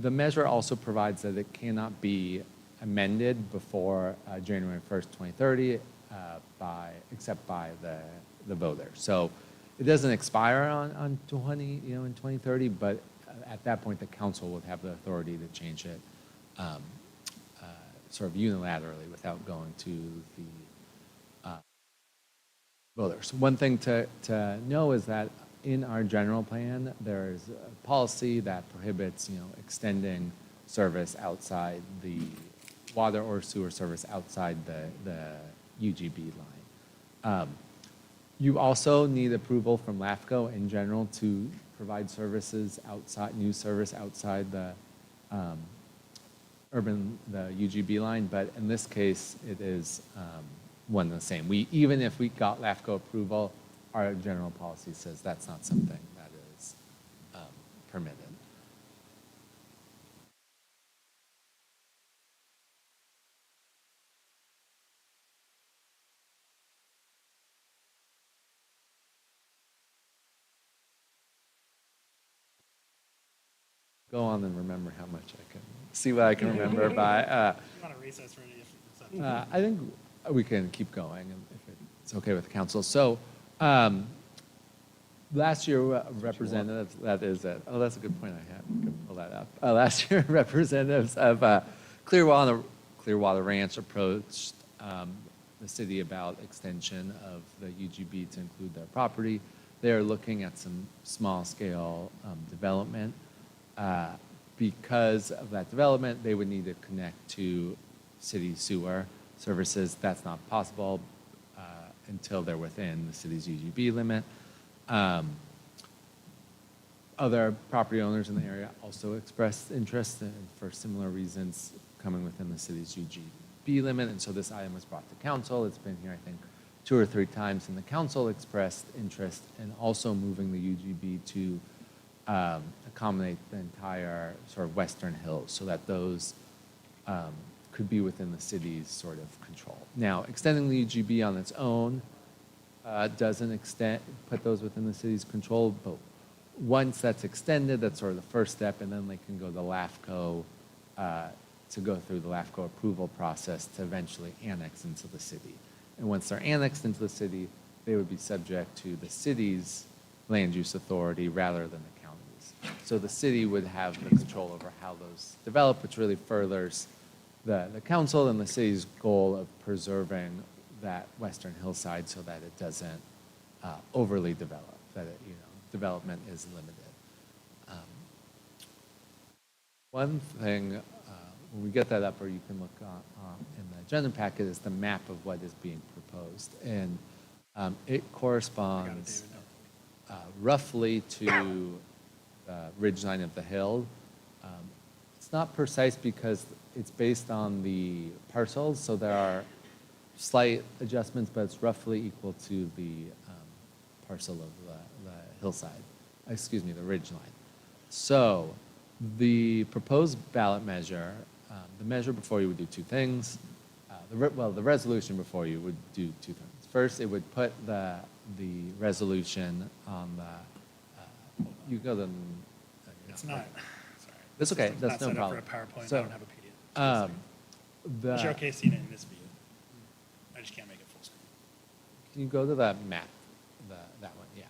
The measure also provides that it cannot be amended before January 1st, 2030, except by the voter. So it doesn't expire on in 2030, but at that point, the council would have the authority to change it sort of unilaterally without going to the voters. One thing to know is that in our general plan, there is a policy that prohibits, extending service outside the water or sewer service outside the UGB line. You also need approval from LAFCO in general to provide services outside, new service outside the UGB line, but in this case, it is one and the same. Even if we got LAFCO approval, our general policy says that's not something that is permitted. Go on and remember how much I can, see what I can remember by. You want to recess for any stuff? I think we can keep going if it's okay with the council. So last year, representatives, that is it. Oh, that's a good point. I can pull that up. Last year, representatives of Clearwater Ranch approached the city about extension of the UGB to include their property. They're looking at some small-scale development. Because of that development, they would need to connect to city sewer services. That's not possible until they're within the city's UGB limit. Other property owners in the area also expressed interest and for similar reasons coming within the city's UGB limit. And so this item was brought to council. It's been here, I think, 2 or 3 times, and the council expressed interest in also moving the UGB to accommodate the entire sort of Western Hills so that those could be within the city's sort of control. Now, extending the UGB on its own doesn't put those within the city's control, but once that's extended, that's sort of the first step, and then they can go to LAFCO to go through the LAFCO approval process to eventually annex into the city. And once they're annexed into the city, they would be subject to the city's land use authority rather than the county's. So the city would have the control over how those develop, which really furthers the council and the city's goal of preserving that western hillside so that it doesn't overly develop, that it, development is limited. One thing, when we get that up, or you can look in the agenda packet, is the map of what is being proposed. And it corresponds roughly to the ridgeline of the hill. It's not precise because it's based on the parcels, so there are slight adjustments, but it's roughly equal to the parcel of the hillside, excuse me, the ridge line. So the proposed ballot measure, the measure before you would do 2 things. The resolution before you would do 2 things. First, it would put the resolution on the, you go to. It's not, sorry. That's okay, System's that's not no set up problem. for a PowerPoint, So, I don't have a PDF. It's okay seeing it in this view. I just can't make it full screen. Can you go to that map, that one, yeah.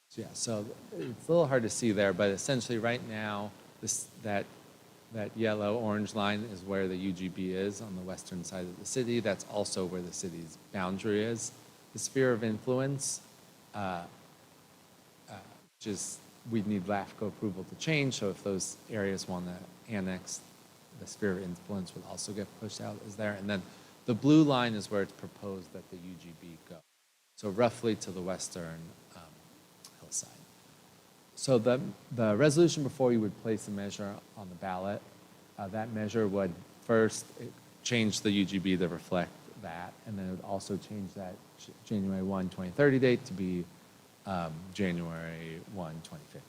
So, yeah, so it's a little hard to see there, but essentially right now, that yellow-orange line is where the UGB is on the western side of the city. That's also where the city's boundary is. The sphere of influence, we'd need LAFCO approval to change, so if those areas want to annex, the sphere of influence would also get pushed out, is there. And then the blue line is where it's proposed that the UGB go. So roughly to the western hillside. So the resolution before you would place a measure on the ballot. That measure would first change the UGB to reflect that, and then it would also change that January 1, 2030 date to be January 1, 2050.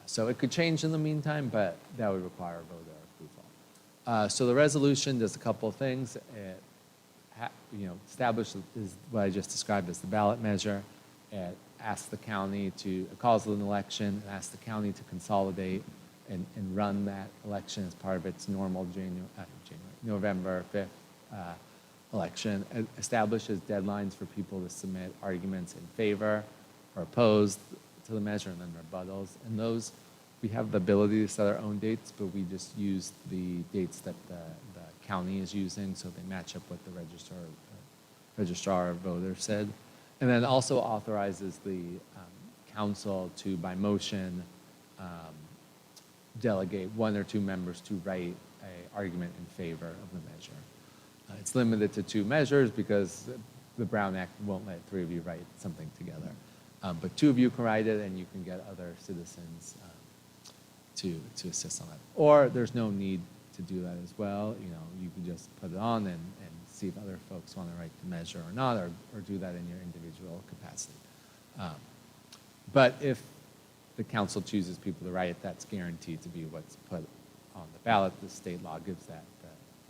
So it could change in the meantime, but that would require a voter approval. So the resolution does a couple of things. It establishes what I just described as the ballot measure. It asks the county to, it calls an election, and asks the county to consolidate and run that election as part of its normal November 5th election. It establishes deadlines for people to submit arguments in favor or opposed to the measure, and then rebuttals. And those, we have the ability to set our own dates, but we just use the dates that the county is using, so they match up what the registrar of voters said. And then also authorizes the council to, by motion, delegate 1 or 2 members to write an argument in favor of the measure. It's limited to 2 measures because the Brown Act won't let 3 of you write something together. But 2 of you can write it, and you can get other citizens to assist on it. Or there's no need to do that as well. You can just put it on and see if other folks want to write the measure or not, or do that in your individual capacity. But if the council chooses people to write it, that's guaranteed to be what's put on the ballot. The state law gives that.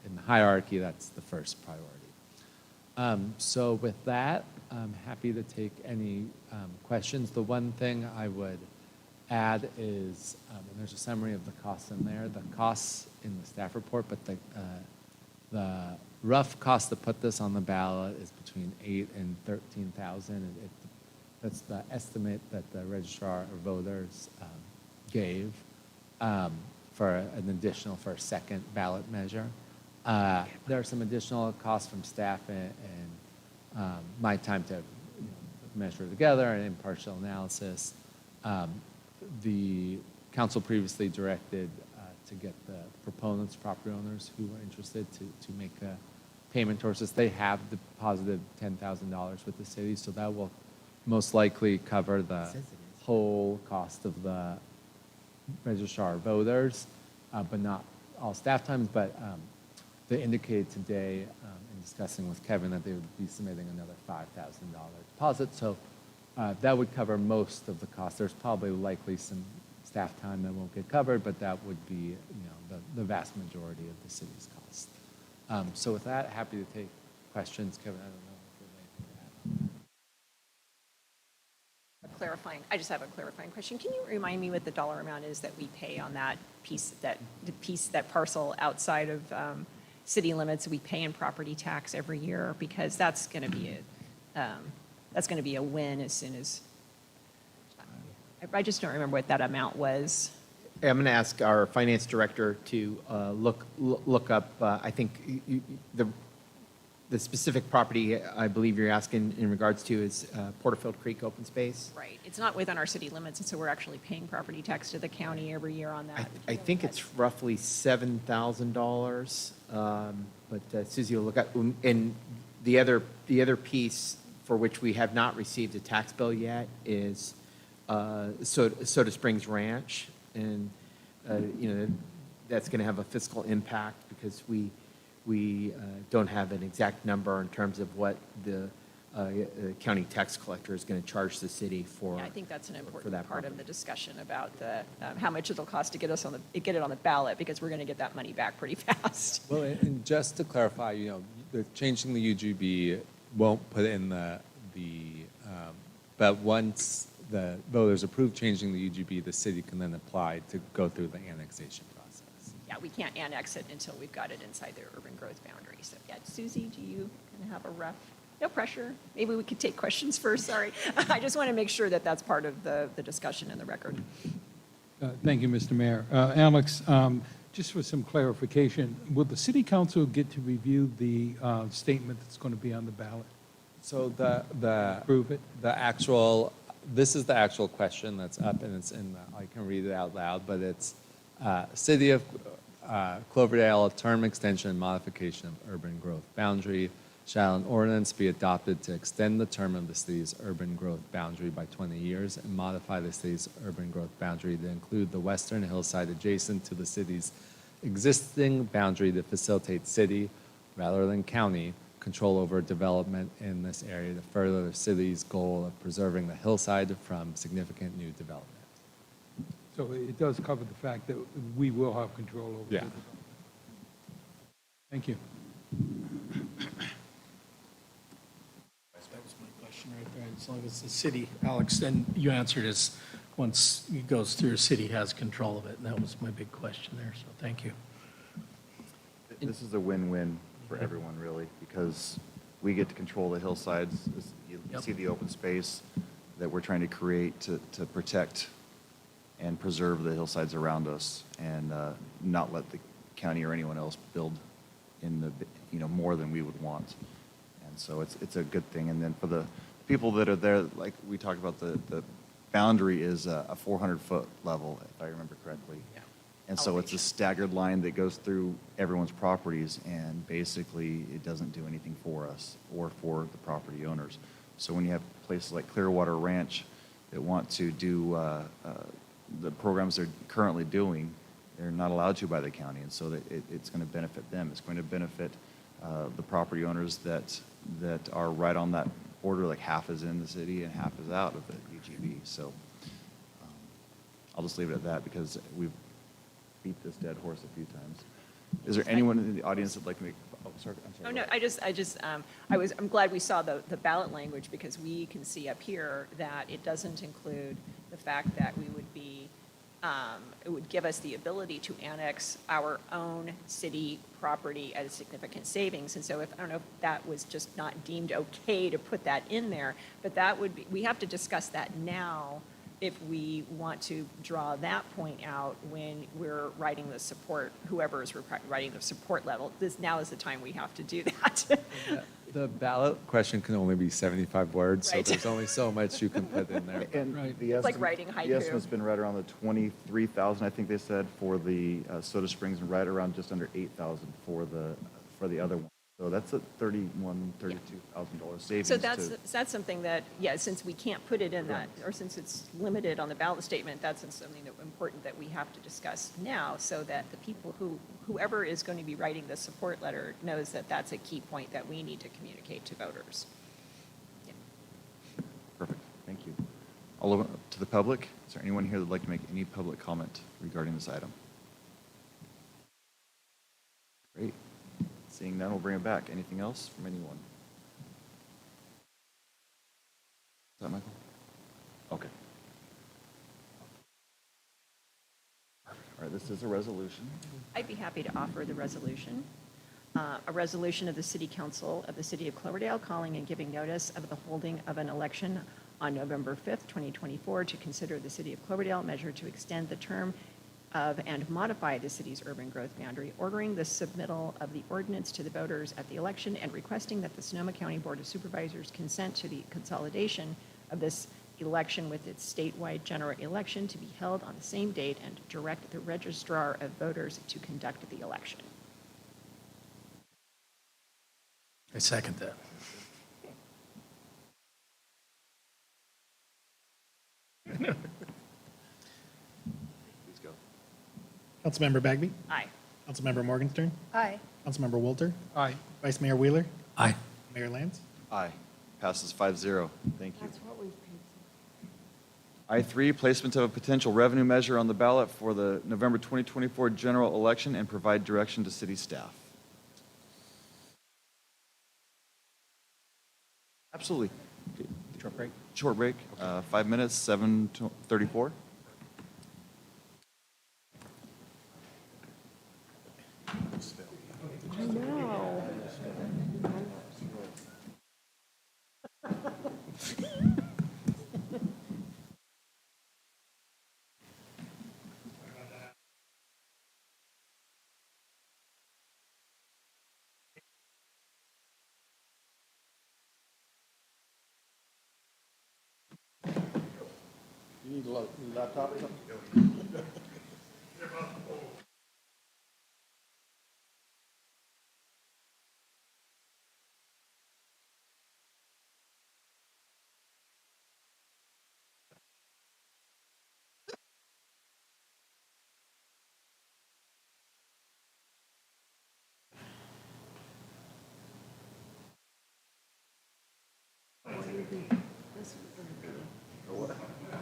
In the hierarchy, that's the first priority. So with that, I'm happy to take any questions. The one thing I would add is, and there's a summary of the costs in there, the costs in the staff report, but the rough cost to put this on the ballot is between $8,000 and $13,000. That's the estimate that the registrar of voters gave for an additional, for a second ballot measure. There are some additional costs from staff and my time to measure together and impartial analysis. The council previously directed to get the proponents, property owners who are interested to make a payment towards this. They have deposited $10,000 with the city, so that will most likely cover the. whole cost of the registrar of voters, but not all staff times. But they indicated today in discussing with Kevin that they would be submitting another $5,000 deposit. So that would cover most of the cost. There's probably likely some staff time that won't get covered, but that would be the vast majority of the city's cost. So with that, happy to take questions. Kevin, I don't know if you have anything to add. I just have a clarifying question. Can you remind me what the dollar amount is that we pay on that piece, that parcel outside of city limits we pay in property tax every year? Because that's going to be a win as soon as, I just don't remember what that amount was. I'm going to ask our finance director to look up, I think, the specific property I believe you're asking in regards to is Porterfield Creek Open Space. Right. It's not within our city limits, and so we're actually paying property tax to the county every year on that. I think it's roughly $7,000. But Susie will look at, and the other piece for which we have not received a tax bill yet is Soda Springs Ranch. And, that's going to have a fiscal impact because we don't have an exact number in terms of what the county tax collector is going to charge the city for. Yeah, I think that's an important that part of the discussion about how much it'll cost to get it on the ballot, because we're going to get that money back pretty fast. Well, and just to clarify, changing the UGB won't put in but once the voters approve changing the UGB, the city can then apply to go through the annexation process. Yeah, we can't annex it until we've got it inside the urban growth boundary. So, yeah, Susie, do you have a rough? No pressure. Maybe we could take questions first. Sorry. I just want to make sure that that's part of the discussion in the record. Thank you, Mr. Mayor. Alex, just for some clarification, will the city council get to review the statement that's going to be on the ballot? So Prove it? This is the actual question that's up, and I can read it out loud, but it's City of Cloverdale, a term extension and modification of urban growth boundary. Shall an ordinance be adopted to extend the term of the city's urban growth boundary by 20 years and modify the city's urban growth boundary to include the western hillside adjacent to the city's existing boundary to facilitate city, rather than county, control over development in this area to further the city's goal of preserving the hillside from significant new development. So it does cover the fact that we will have control over the development. Thank you. That was my question right there. As long as the city, Alex, then you answered is once it goes through, the city has control of it. And that was my big question there, so thank you. This is a win-win for everyone, really, because we get to control the hillsides. You see the open space that we're trying to create to protect and preserve the hillsides around us, and not let the county or anyone else build in the more than we would want. And so it's a good thing. And then for the people that are there, like we talked about, the boundary is a 400-foot level, if I remember correctly. Yeah. And so it's a staggered line that goes through everyone's properties, and basically it doesn't do anything for us or for the property owners. So when you have places like Clearwater Ranch that want to do the programs they're currently doing, they're not allowed to by the county, and so that it's going to benefit them. It's going to benefit the property owners that are right on that border, like half is in the city and half is out of the UGB. So I'll just leave it at that because we've beat this dead horse a few times. Is there anyone in the audience that'd like to make? Oh, sorry. I'm sorry. Oh no, I'm glad we saw the ballot language, because we can see up here that it doesn't include the fact that we would be, it would give us the ability to annex our own city property at a significant savings. And so I don't know if that was just not deemed okay to put that in there, but that would be, we have to discuss that now if we want to draw that point out when we're writing the support, whoever is writing the support level. Now is the time we have to do that. The ballot question can only be 75 words, Right. so there's only so much you can put in there. And the It's like estimate- writing haiku. The estimate's been right around the 23,000, I think they said, for the Soda Springs, and right around just under 8,000 for the other one. So that's a $32,000 savings. So to- that's something that, yeah, since we can't put it in that, or since it's limited on the ballot statement, that's something that important that we have to discuss now, so that the people whoever is going to be writing the support letter knows that that's a key point that we need to communicate to voters. Yeah. Perfect, thank you. All over to the public, is there anyone here that'd like to make any public comment regarding this item? Great. Seeing none, we'll bring it back. Anything else from anyone? Is that Michael? Okay. All right, this is a resolution. I'd be happy to offer the resolution. A resolution of the City Council of the City of Cloverdale calling and giving notice of the holding of an election on November 5th, 2024, to consider the City of Cloverdale measure to extend the term of and modify the city's urban growth boundary, ordering the submittal of the ordinance to the voters at the election, and requesting that the Sonoma County Board of Supervisors consent to the consolidation of this election with its statewide general election to be held on the same date, and direct the registrar of voters to conduct the election. I second that. Please go. Councilmember Bagby? Aye. Councilmember Morgenstern? Aye. Councilmember Walter? Aye. Vice Mayor Wheeler? Aye. Mayor Lance? Aye. Passes 5-0. Thank you. That's what we've paid. I3, placement of a potential revenue measure on the ballot for the November 2024 general election, and provide direction to city staff. Absolutely. Short break. Short break, 5 minutes, 7:34. I know. You need a laptop or something?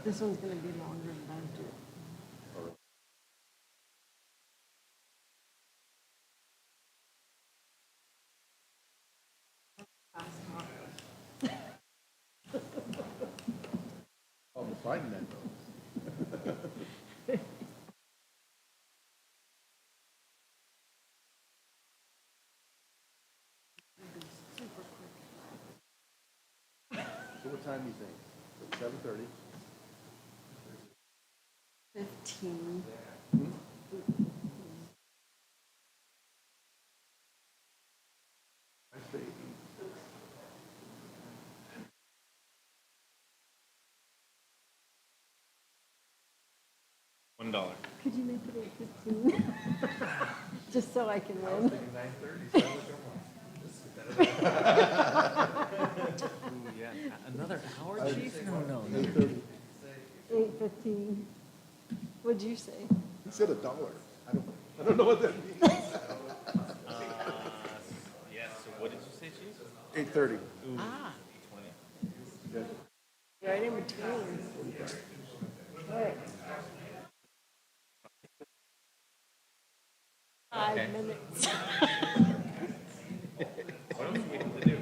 This one's going to be longer than budget. Oh, I'm fighting that though. So what time do you think? 7:30? 15. $1. Could you make it 8:15? Just so I can win. Yeah, another hour, chief? No. 8:15. What'd you say? He said $1. I don't know what that means. Yeah, so what did you say, chief? 8:30. Ah, 20. right in between. All right. 5 minutes. What else do we have to do?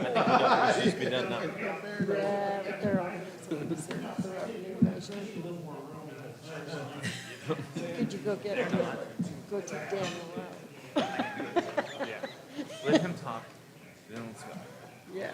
I think we should be done now. Yeah, but they're all, the revenue measure. Could you go get them? Go take down the road. Yeah. Let him talk, then let's go. Yeah.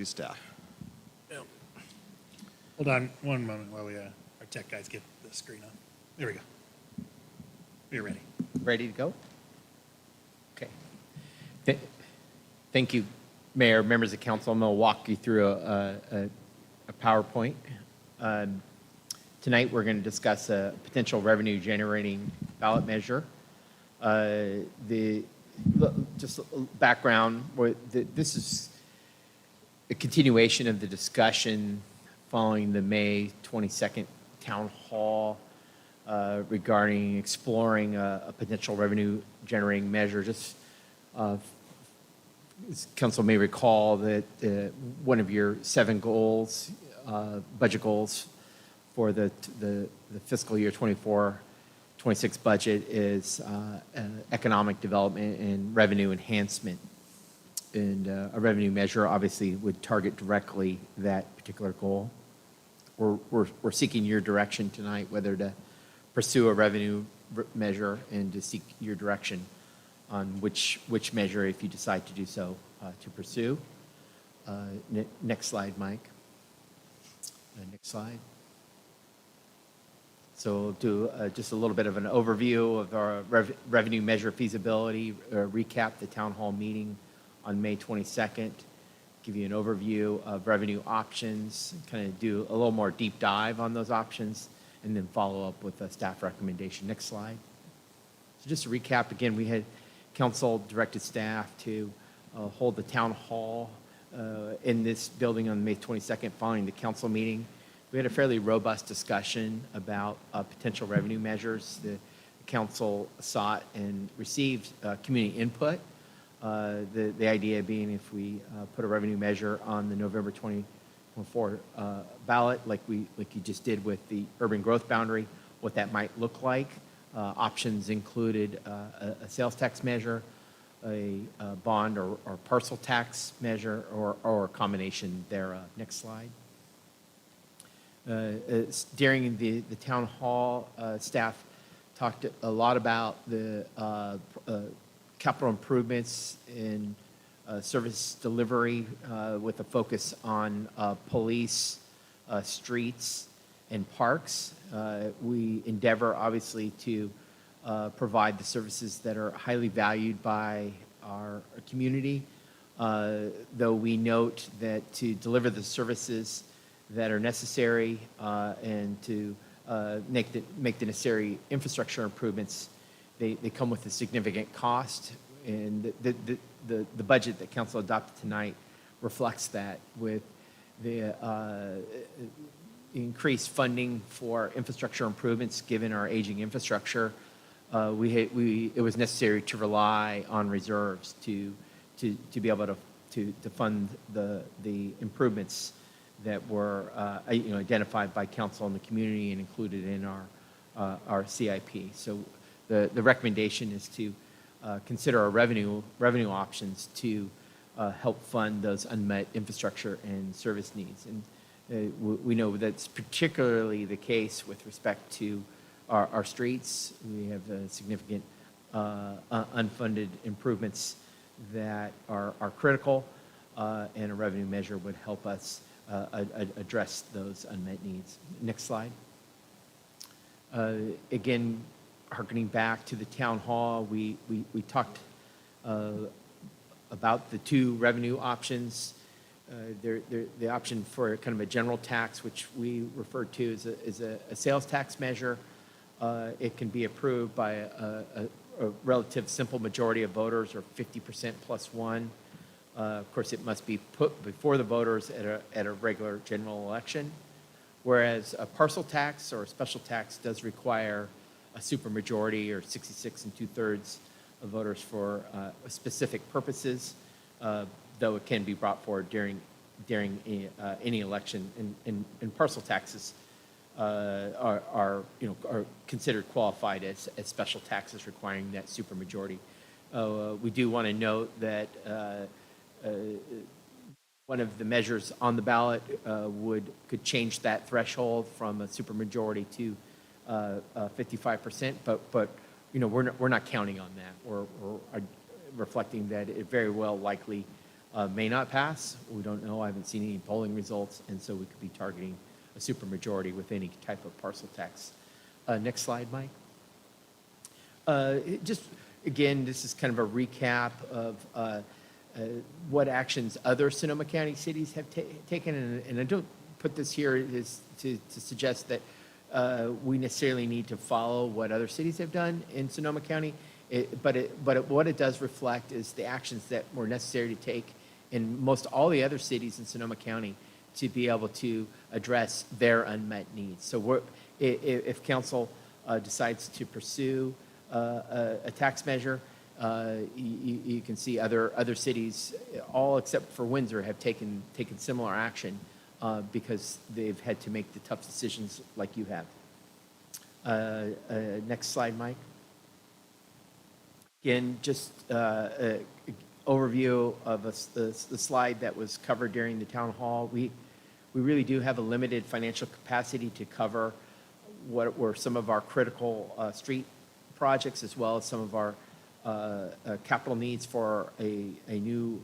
city staff. Hold on one moment while our tech guys get the screen on. There we go. We're ready. Ready to go? Okay. Thank you, Mayor, members of council. I'm going to walk you through a PowerPoint. Tonight, we're going to discuss a potential revenue-generating ballot measure. Just background, this is a continuation of the discussion following the May 22nd town hall regarding exploring a potential revenue-generating measure. Just as council may recall that one of your 7 goals, budget goals for the fiscal year 24-26 budget is economic development and revenue enhancement. And a revenue measure obviously would target directly that particular goal. We're seeking your direction tonight, whether to pursue a revenue measure and to seek your direction on which measure, if you decide to do so, to pursue. Next slide, Mike. Next slide. So we'll do just a little bit of an overview of our revenue measure feasibility, recap the town hall meeting on May 22nd, give you an overview of revenue options, kind of do a little more deep dive on those options, and then follow up with a staff recommendation. Next slide. So just to recap, again, we had council directed staff to hold the town hall in this building on May 22nd following the council meeting. We had a fairly robust discussion about potential revenue measures. The council sought and received community input. The idea being if we put a revenue measure on the November 2024 ballot, like you just did with the urban growth boundary, what that might look like. Options included a sales tax measure, a bond or parcel tax measure, or a combination thereof. Next slide. During the town hall, staff talked a lot about the capital improvements in service delivery with a focus on police, streets, and parks. We endeavor, obviously, to provide the services that are highly valued by our community, though we note that to deliver the services that are necessary and to make the necessary infrastructure improvements, they come with a significant cost. And the budget that council adopted tonight reflects that with the increased funding for infrastructure improvements. Given our aging infrastructure, it was necessary to rely on reserves to be able to fund the improvements that were identified by council and the community and included in our CIP. So the recommendation is to consider our revenue options to help fund those unmet infrastructure and service needs. And we know that's particularly the case with respect to our streets. We have significant unfunded improvements that are critical, and a revenue measure would help us address those unmet needs. Next slide. Again, harkening back to the town hall, we talked about the 2 revenue options. The option for kind of a general tax, which we refer to as a sales tax measure. It can be approved by a relative simple majority of voters, or 50% plus 1. Of course, it must be put before the voters at a regular general election, whereas a parcel tax or a special tax does require a supermajority, or 66 2/3 of voters for specific purposes, though it can be brought forward during any election. And parcel taxes are considered qualified as special taxes requiring that supermajority. We do want to note that one of the measures on the ballot could change that threshold from a supermajority to 55%, but we're not counting on that. We're reflecting that it very well likely may not pass. We don't know. I haven't seen any polling results, and so we could be targeting a supermajority with any type of parcel tax. Next slide, Mike. Just, again, this is kind of a recap of what actions other Sonoma County cities have taken, and I don't put this here is to suggest that we necessarily need to follow what other cities have done in Sonoma County, but what it does reflect is the actions that were necessary to take in most all the other cities in Sonoma County to be able to address their unmet needs. So if council decides to pursue a tax measure, you can see other cities, all except for Windsor, have taken similar action because they've had to make the tough decisions like you have. Next slide, Mike. Again, just an overview of the slide that was covered during the town hall. We really do have a limited financial capacity to cover what were some of our critical street projects, as well as some of our capital needs for a new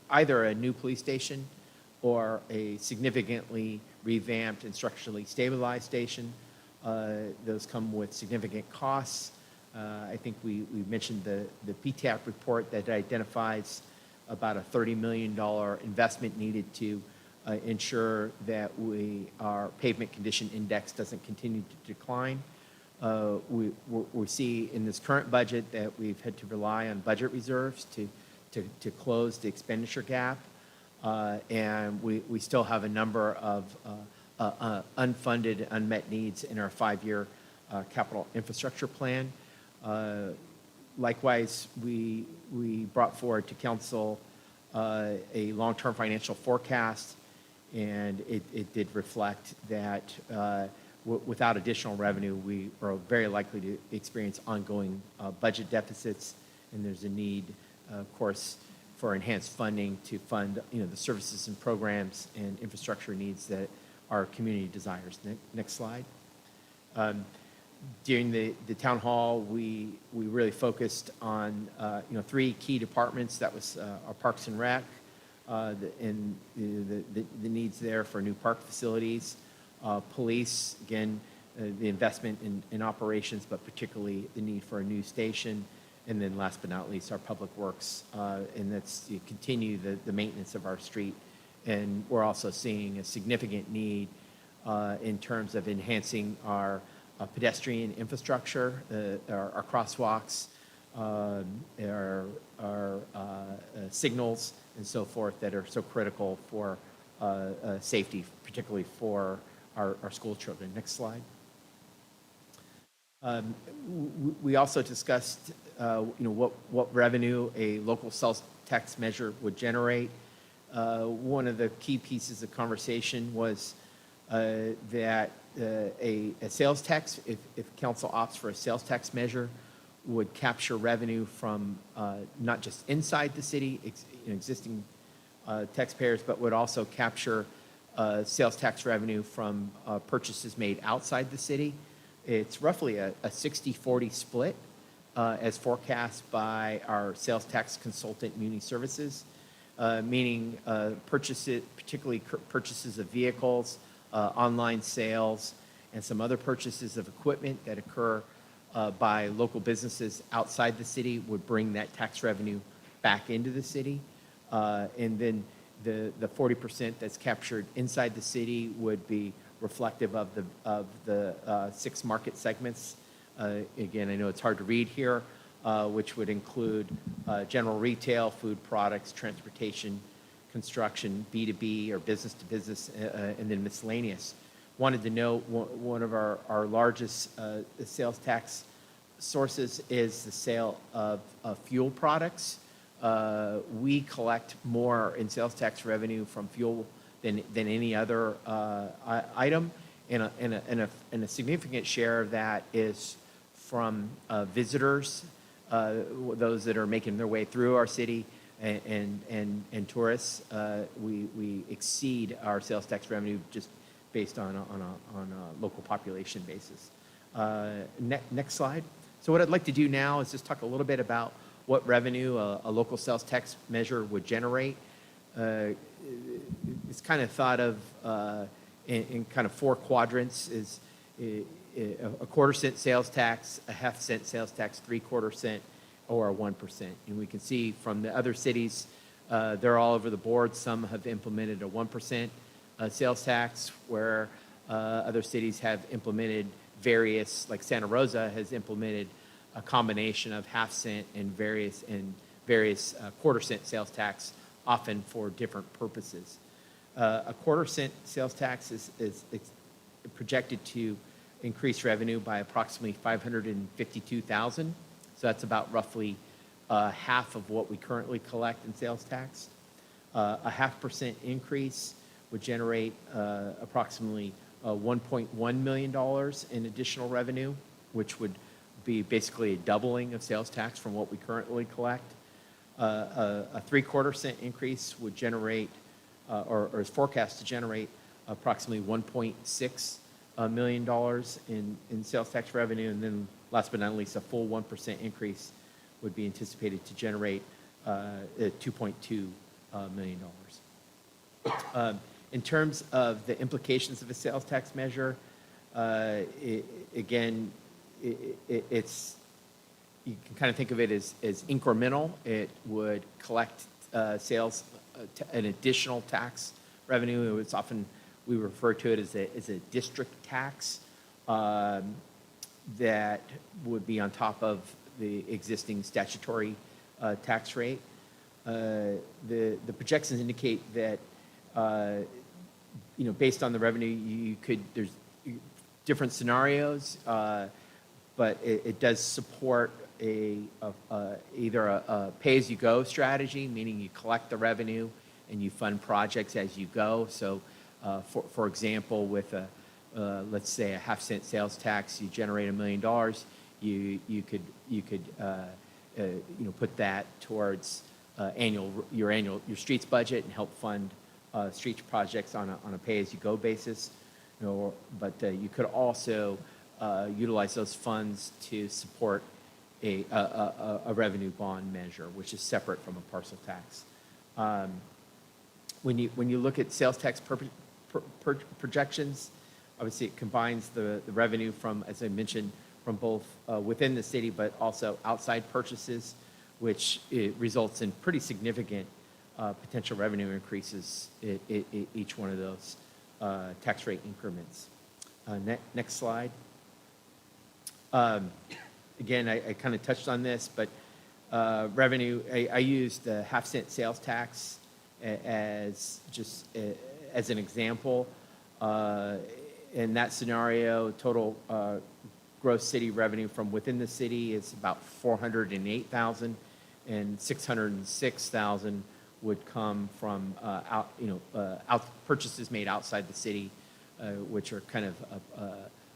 either a new police station or a significantly revamped and structurally stabilized station. Those come with significant costs. I think we mentioned the PTAP report that identifies about a $30 million investment needed to ensure that our pavement condition index doesn't continue to decline. We see in this current budget that we've had to rely on budget reserves to close the expenditure gap. And we still have a number of unfunded, unmet needs in our 5-year capital infrastructure plan. Likewise, we brought forward to council a long-term financial forecast, and it did reflect that without additional revenue, we are very likely to experience ongoing budget deficits, and there's a need, of course, for enhanced funding to fund the services and programs and infrastructure needs that our community desires. Next slide. During the town hall, we really focused on 3 key departments. That was our Parks and Rec, and the needs there for new park facilities. Police, again, the investment in operations, but particularly the need for a new station. And then last but not least, our public works, and that's to continue the maintenance of our street. And we're also seeing a significant need in terms of enhancing our pedestrian infrastructure, our crosswalks, our signals, and so forth that are so critical for safety, particularly for our school children. Next slide. We also discussed, what revenue a local sales tax measure would generate. One of the key pieces of conversation was that a sales tax, if council opts for a sales tax measure, would capture revenue from not just inside the city, existing taxpayers, but would also capture sales tax revenue from purchases made outside the city. It's roughly a 60-40 split as forecast by our sales tax consultant, Muni Services, meaning particularly purchases of vehicles, online sales, and some other purchases of equipment that occur by local businesses outside the city would bring that tax revenue back into the city. And then the 40% that's captured inside the city would be reflective of the 6 market segments. Again, I know it's hard to read here, which would include general retail, food products, transportation, construction, B2B or business to business, and then miscellaneous. Wanted to know one of our largest sales tax sources is the sale of fuel products. We collect more in sales tax revenue from fuel than any other item, and a significant share of that is from visitors, those that are making their way through our city, and tourists. We exceed our sales tax revenue just based on a local population basis. Next slide. So what I'd like to do now is just talk a little bit about what revenue a local sales tax measure would generate. It's kind of thought of in kind of four quadrants: is a quarter-cent sales tax, a half-cent sales tax, three-quarter cent, or a 1%. And we can see from the other cities, they're all over the board. Some have implemented a 1% sales tax, where other cities have implemented various, like Santa Rosa has implemented a combination of half-cent and various quarter-cent sales tax, often for different purposes. A quarter-cent sales tax is projected to increase revenue by approximately $552,000. So that's about roughly half of what we currently collect in sales tax. A 0.5% increase would generate approximately $1.1 million in additional revenue, which would be basically a doubling of sales tax from what we currently collect. A three-quarter cent increase would generate, or is forecast to generate, approximately $1.6 million in sales tax revenue. And then last but not least, a full 1% increase would be anticipated to generate $2.2 million. In terms of the implications of a sales tax measure, again, it's, you can kind of think of it as incremental. It would collect an additional tax revenue. It's often, we refer to it as a district tax that would be on top of the existing statutory tax rate. The projections indicate that, based on the revenue, there's different scenarios, but it does support either a pay-as-you-go strategy, meaning you collect the revenue and you fund projects as you go. So, for example, with let's say a half-cent sales tax, you generate $1 million. You could put that towards your streets budget and help fund streets projects on a pay-as-you-go basis. But you could also utilize those funds to support a revenue bond measure, which is separate from a parcel tax. When you look at sales tax projections, obviously it combines the revenue from, as I mentioned, from both within the city, but also outside purchases, which it results in pretty significant potential revenue increases each one of those tax rate increments. Next slide. Again, I kind of touched on this, but revenue, I used the half-cent sales tax as an example. In that scenario, total gross city revenue from within the city is about $408,000, and $606,000 would come from purchases made outside the city, which are kind of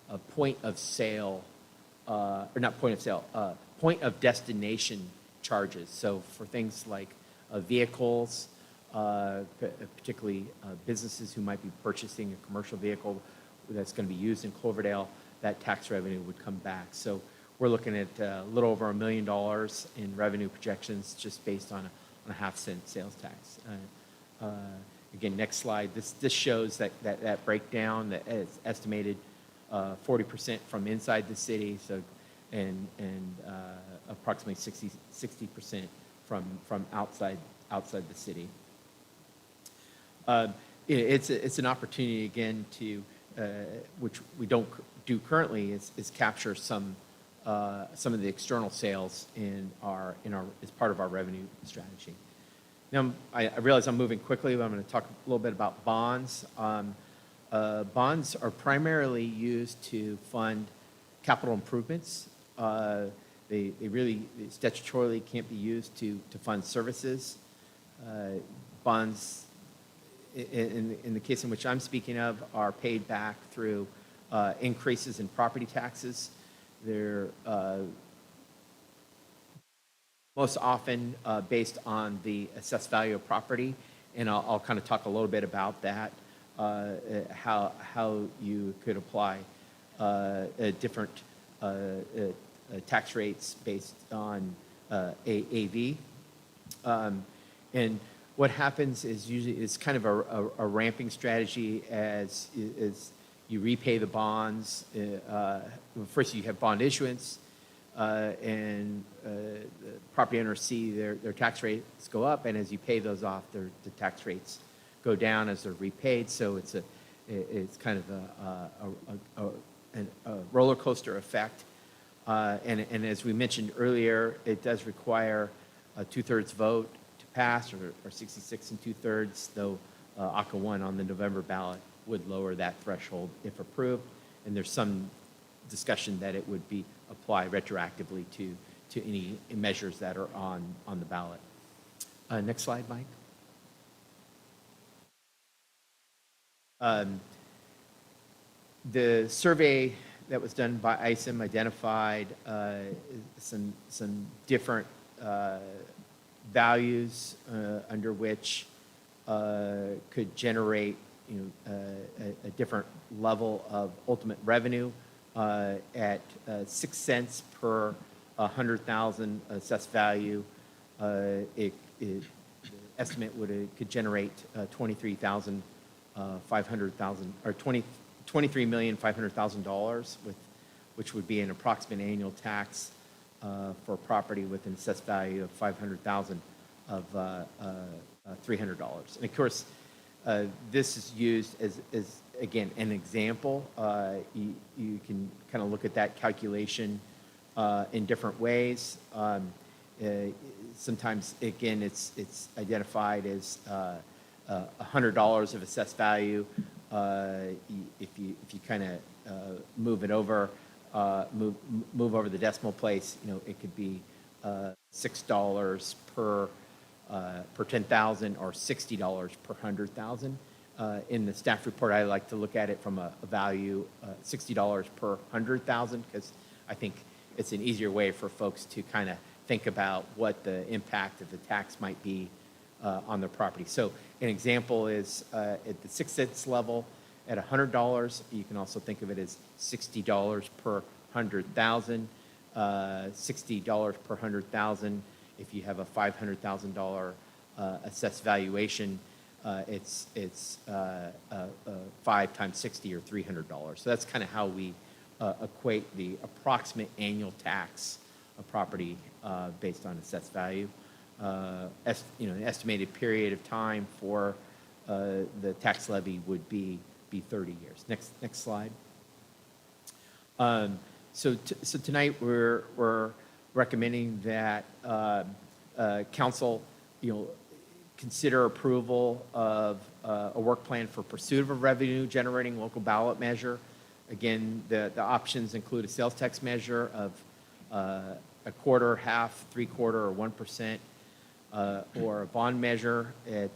a point of sale, or not point of sale, point of destination charges. So for things like vehicles, particularly businesses who might be purchasing a commercial vehicle that's going to be used in Cloverdale, that tax revenue would come back. So we're looking at a little over $1 million in revenue projections just based on a half-cent sales tax. Again, next slide. This shows that breakdown that is estimated 40% from inside the city, so and approximately 60% from outside the city. It's an opportunity again to which we don't do currently is capture some of the external sales as part of our revenue strategy. Now, I realize I'm moving quickly, but I'm going to talk a little bit about bonds. Bonds are primarily used to fund capital improvements. They really statutorily can't be used to fund services. Bonds, in the case in which I'm speaking of, are paid back through increases in property taxes. They're most often based on the assessed value of property, and I'll kind of talk a little bit about that, how you could apply different tax rates based on AV. And what happens is usually it's kind of a ramping strategy as you repay the bonds. First, you have bond issuance, and the property owners see their tax rates go up, and as you pay those off, the tax rates go down as they're repaid. So it's kind of a roller coaster effect. And as we mentioned earlier, it does require a 2/3 vote to pass, or 66 2/3, though ACA 1 on the November ballot would lower that threshold if approved. And there's some discussion that it would be applied retroactively to any measures that are on the ballot. Next slide, Mike. The survey that was done by ISM identified some different values under which could generate a different level of ultimate revenue at 6 cents per 100,000 assessed value. The estimate could generate 23,500,000 or $23,500,000, which would be an approximate annual tax for property with an assessed value of 500,000 of $300. And of course, this is used as again an example. You can kind of look at that calculation in different ways. Sometimes again it's identified as $100 of assessed value. If you kind of move it over, move over the decimal place, it could be $6 per 10,000 or $60 per 100,000. In the staff report, I like to look at it from a value $60 per 100,000, because I think it's an easier way for folks to kind of think about what the impact of the tax might be on their property. So an example is at the 6 cents level at $100. You can also think of it as $60 per 100,000. $60 per 100,000. If you have a $500,000 assessed valuation, it's 5 times 60 or $300. So that's kind of how we equate the approximate annual tax of property based on assessed value. An estimated period of time for the tax levy would be 30 years. Next slide. So tonight we're recommending that council, consider approval of a work plan for pursuit of a revenue-generating local ballot measure. Again, the options include a sales tax measure of a quarter, half, 3/4, or 1%, or a bond measure at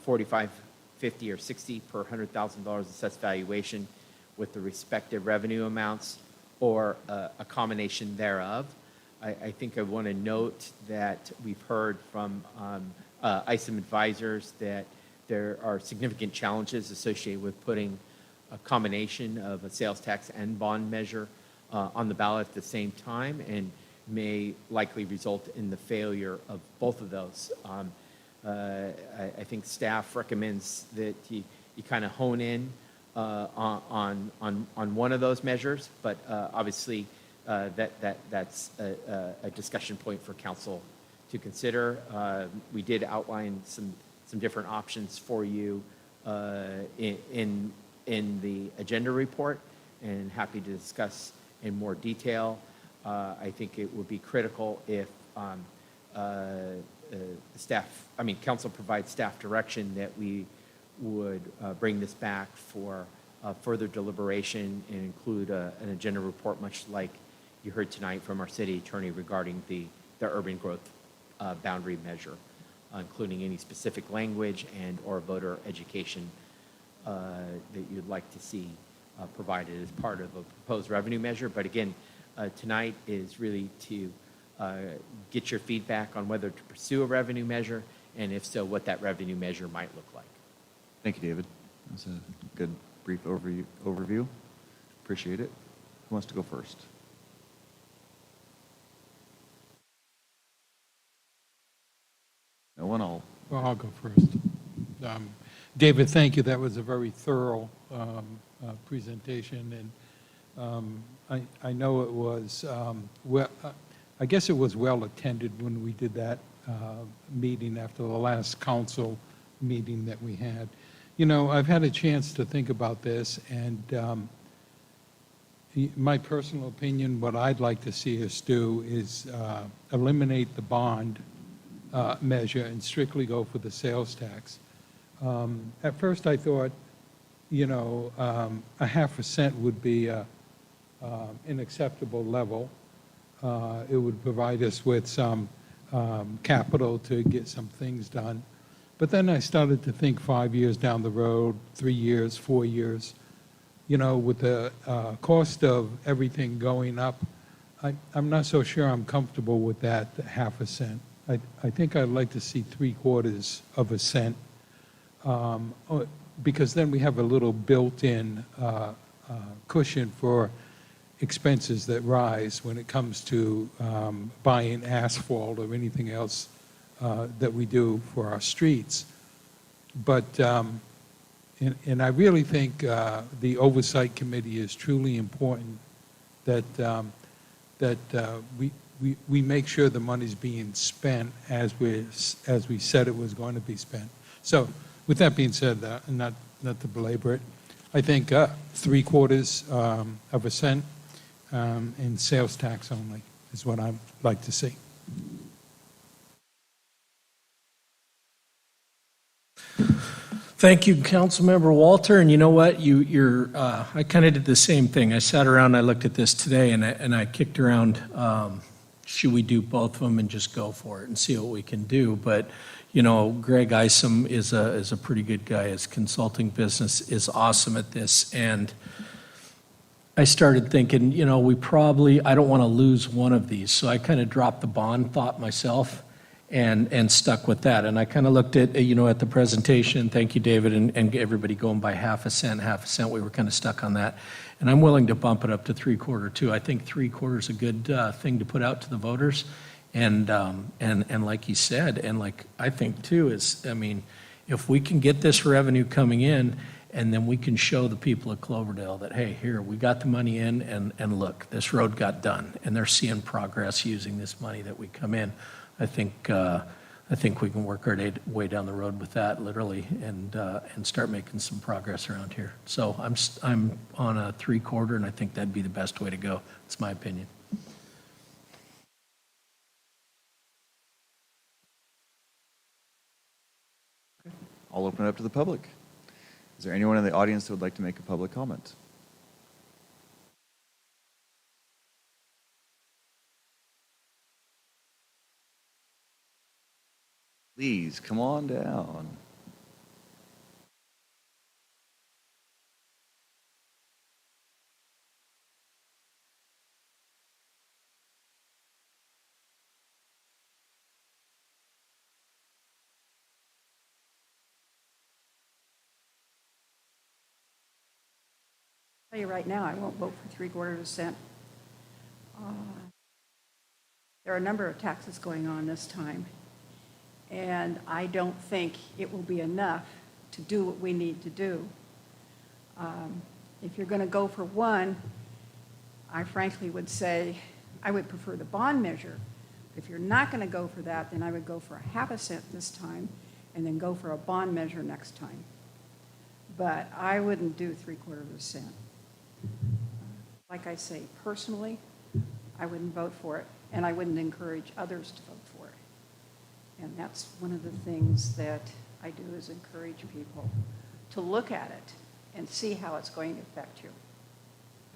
45, 50, or 60 per $100,000 assessed valuation with the respective revenue amounts, or a combination thereof. I think I want to note that we've heard from ISM advisors that there are significant challenges associated with putting a combination of a sales tax and bond measure on the ballot at the same time, and may likely result in the failure of both of those. I think staff recommends that you kind of hone in on one of those measures, but obviously that's a discussion point for council to consider. We did outline some different options for you in the agenda report, and happy to discuss in more detail. I think it would be critical if council provides staff direction that we would bring this back for further deliberation and include an agenda report, much like you heard tonight from our city attorney regarding the urban growth boundary measure, including any specific language and or voter education that you'd like to see provided as part of a proposed revenue measure. But again, tonight is really to get your feedback on whether to pursue a revenue measure, and if so, what that revenue measure might look like. Thank you, David. That was a good, brief overview. Appreciate it. Who wants to go first? one, I'll. Well, I'll go first. David, thank you. That was a very thorough presentation, and I know it was, I guess it was well attended when we did that meeting after the last council meeting that we had. You know, I've had a chance to think about this, and my personal opinion, what I'd like to see us do is eliminate the bond measure and strictly go for the sales tax. At first, I thought, you know, a 0.5% would be an acceptable level. It would provide us with some capital to get some things done. But then I started to think 5 years down the road, 3 years, 4 years, you know, with the cost of everything going up, I'm not so sure I'm comfortable with that 0.5%. I think I'd like to see 3/4 of a cent, because then we have a little built-in cushion for expenses that rise when it comes to buying asphalt or anything else that we do for our streets. But, and I really think the Oversight Committee is truly important, that we make sure the money's being spent as we said it was going to be spent. So with that being said, not to belabor it, I think 3/4 of a cent in sales tax only is what I'd like to see. Thank you, Councilmember Walter. And you know what? I kind of did the same thing. I sat around, I looked at this today, and I kicked around, should we do both of them and just go for it and see what we can do? But, you know, Greg Isom is a pretty good guy. His consulting business is awesome at this. And I started thinking, you know, I don't want to lose one of these. So I kind of dropped the bond thought myself and stuck with that. And I kind of looked at, you know, at the presentation, thank you, David, and everybody going by 0.5 cent. We were kind of stuck on that. And I'm willing to bump it up to 3/4 too. I think 3/4 is a good thing to put out to the voters. And like he said, and like I think too, is, I mean, if we can get this revenue coming in, and then we can show the people of Cloverdale that, hey, here, we got the money in, and look, this road got done, and they're seeing progress using this money that we come in. I think we can work our way down the road with that, literally, and start making some progress around here. So I'm on a 3/4, and I think that'd be the best way to go. It's my opinion. I'll open it up to the public. Is there anyone in the audience who would like to make a public comment? Please, come on down. I'll tell you right now, I won't vote for 3/4 cent. There are a number of taxes going on this time, and I don't think it will be enough to do what we need to do. If you're going to go for one, I frankly would say I would prefer the bond measure. If you're not going to go for that, then I would go for 0.5 cent this time, and then go for a bond measure next time. But I wouldn't do 3/4 cent. Like I say, personally, I wouldn't vote for it, and I wouldn't encourage others to vote for it. And that's one of the things that I do, is encourage people to look at it and see how it's going to affect you.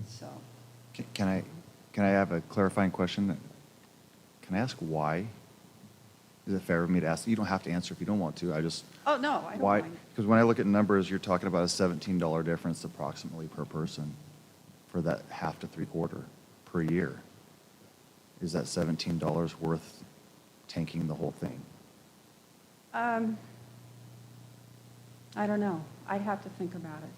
So. Can I have a clarifying question? Can I ask why? Is it fair for me to ask? You don't have to answer if you don't want to. Oh, no, I don't why? mind. Because when I look at numbers, you're talking about a $17 difference approximately per person for that 1/2 to 3/4 per year. Is that $17 worth tanking the whole thing? I don't know. I'd have to think about it.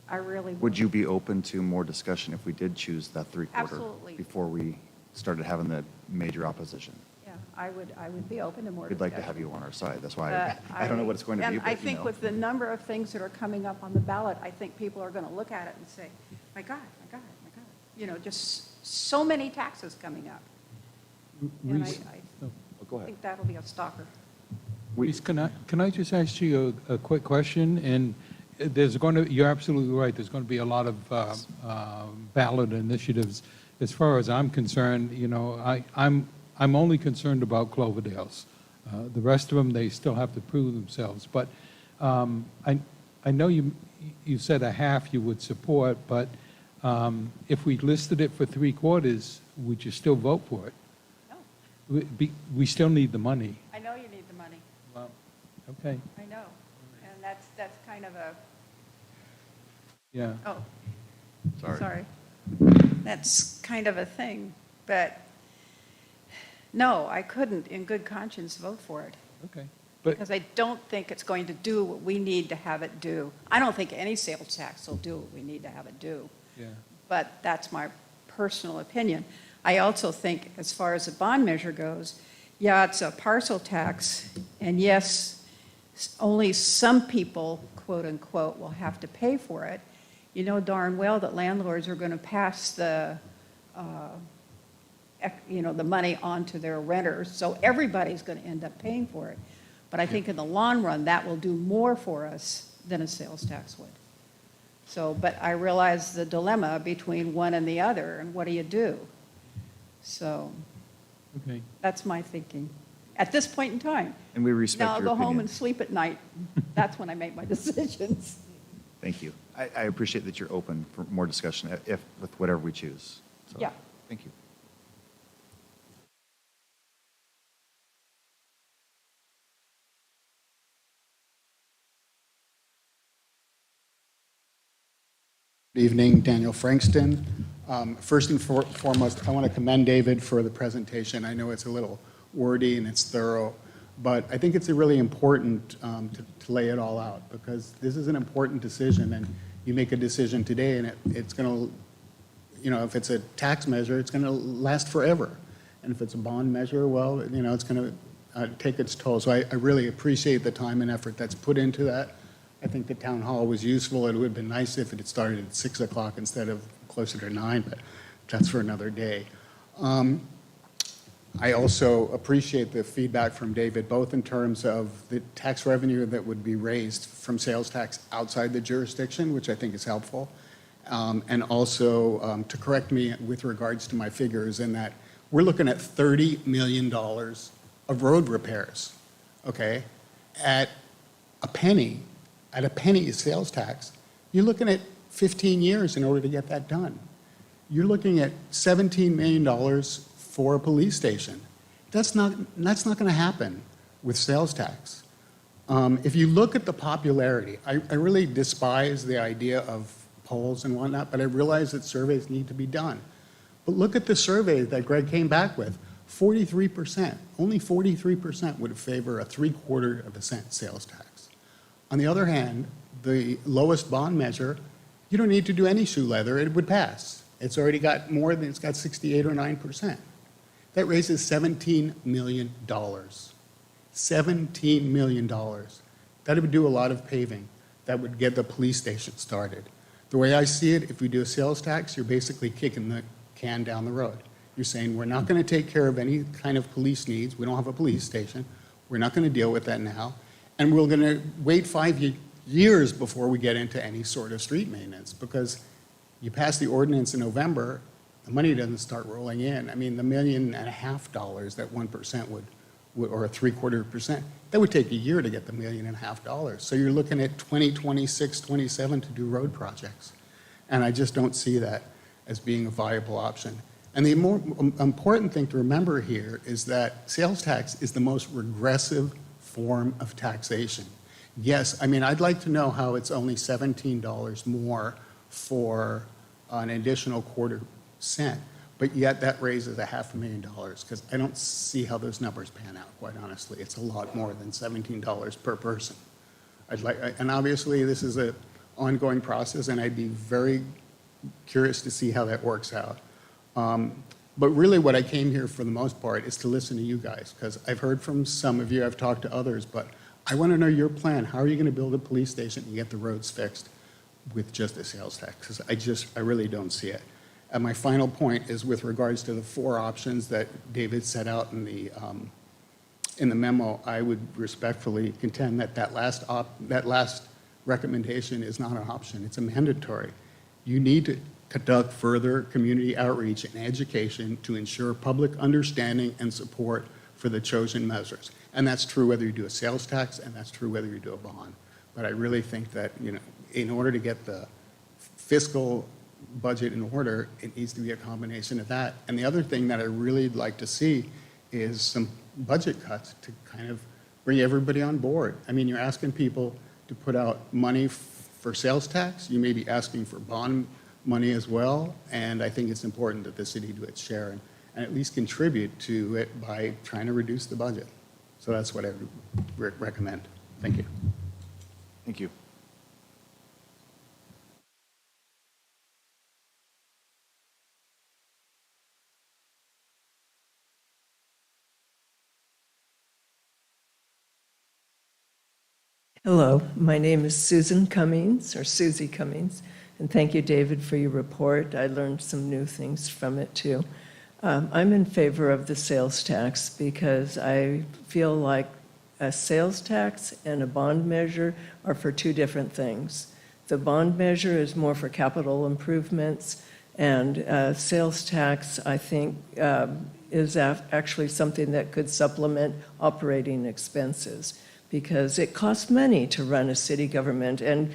I really Would you be open to more discussion if we did choose that 3/4? Absolutely. Before we started having the major opposition? Yeah, I would be open to more We'd discussion. like to have you on our side. That's why But I don't know what it's going to be, And but I think with the number of things that are coming up on the ballot, I think people are going to look at it and say, my God, my God, my God. You know, just so many taxes coming up. And go I ahead. think that'll be a stalker. Reese, can I just ask you a quick question? And you're absolutely right, there's going to be a lot of ballot initiatives. As far as I'm concerned, you know, I'm only concerned about Cloverdale's. The rest of them, they still have to prove themselves. But I know you said a half you would support, but if we listed it for 3/4, would you still vote for it? No. We still need the money. I know you need the money. Well, okay, I know. And that's kind of a, yeah. oh, Sorry. sorry. That's kind of a thing. But no, I couldn't in good conscience vote for it. Okay. But Because I don't think it's going to do what we need to have it do. I don't think any sales tax will do what we need to have it do. yeah. But that's my personal opinion. I also think, as far as the bond measure goes, yeah, it's a parcel tax, and yes, only some people, quote unquote, will have to pay for it. You know darn well that landlords are going to pass the money on to their renters, so everybody's going to end up paying for it. But I think in the long run, that will do more for us than a sales tax would. So, but I realize the dilemma between one and the other, and what do you do? So Okay. that's my thinking at this point in time. And we respect Now I'll your go home opinion. and sleep at night. That's when I make my decisions. Thank you. I appreciate that you're open for more discussion with whatever we choose. So, Yeah. Thank you. Good evening, Daniel Frankston. First and foremost, I want to commend David for the presentation. I know it's a little wordy and it's thorough, but I think it's really important to lay it all out, because this is an important decision, and you make a decision today and it's going to, you know, if it's a tax measure, it's going to last forever. And if it's a bond measure, well, you know, it's going to take its toll. So I really appreciate the time and effort that's put into that. I think the town hall was useful. It would have been nice if it had started at 6 o'clock instead of closer to 9, but that's for another day. I also appreciate the feedback from David, both in terms of the tax revenue that would be raised from sales tax outside the jurisdiction, which I think is helpful, and also to correct me with regards to my figures, in that we're looking at $30 million of road repairs, okay? At a penny sales tax, you're looking at 15 years in order to get that done. You're looking at $17 million for a police station. That's not going to happen with sales tax. If you look at the popularity, I really despise the idea of polls and whatnot, but I realize that surveys need to be done. But look at the survey that Greg came back with. 43%, only 43% would favor a 0.75% sales tax. On the other hand, the lowest bond measure, you don't need to do any shoe leather, it would pass. It's already got more than, it's got 68 or 9%. That raises $17 million. $17 million. That would do a lot of paving. That would get the police station started. The way I see it, if we do a sales tax, you're basically kicking the can down the road. You're saying, we're not going to take care of any kind of police needs. We don't have a police station. We're not going to deal with that now. And we're going to wait 5 years before we get into any sort of street maintenance, because you pass the ordinance in November, the money doesn't start rolling in. I mean, the $1.5 million that 1% would, or a 0.75%, that would take a year to get the $1.5 million. So you're looking at 2026, 27 to do road projects. And I just don't see that as being a viable option. And the more important thing to remember here is that sales tax is the most regressive form of taxation. Yes, I mean, I'd like to know how it's only $17 more for an additional 1/4 cent, but yet that raises $500,000, because I don't see how those numbers pan out, quite honestly. It's a lot more than $17 per person. And obviously this is an ongoing process, and I'd be very curious to see how that works out. But really what I came here for the most part is to listen to you guys, because I've heard from some of you, I've talked to others, but I want to know your plan. How are you going to build a police station and get the roads fixed with just a sales tax? Because I really don't see it. And my final point is with regards to the 4 options that David set out in the memo. I would respectfully contend that that last recommendation is not an option. It's a mandatory. You need to conduct further community outreach and education to ensure public understanding and support for the chosen measures. And that's true whether you do a sales tax, and that's true whether you do a bond. But I really think that, in order to get the fiscal budget in order, it needs to be a combination of that. And the other thing that I really like to see is some budget cuts to kind of bring everybody on board. I mean, you're asking people to put out money for sales tax. You may be asking for bond money as well. And I think it's important that the city do its share and at least contribute to it by trying to reduce the budget. So that's what I would recommend. Thank you. Thank you. Hello, my name is Susan Cummings, or Susie Cummings, and thank you, David, for your report. I learned some new things from it, too. I'm in favor of the sales tax because I feel like a sales tax and a bond measure are for 2 different things. The bond measure is more for capital improvements, and sales tax, I think, is actually something that could supplement operating expenses, because it costs money to run a city government, and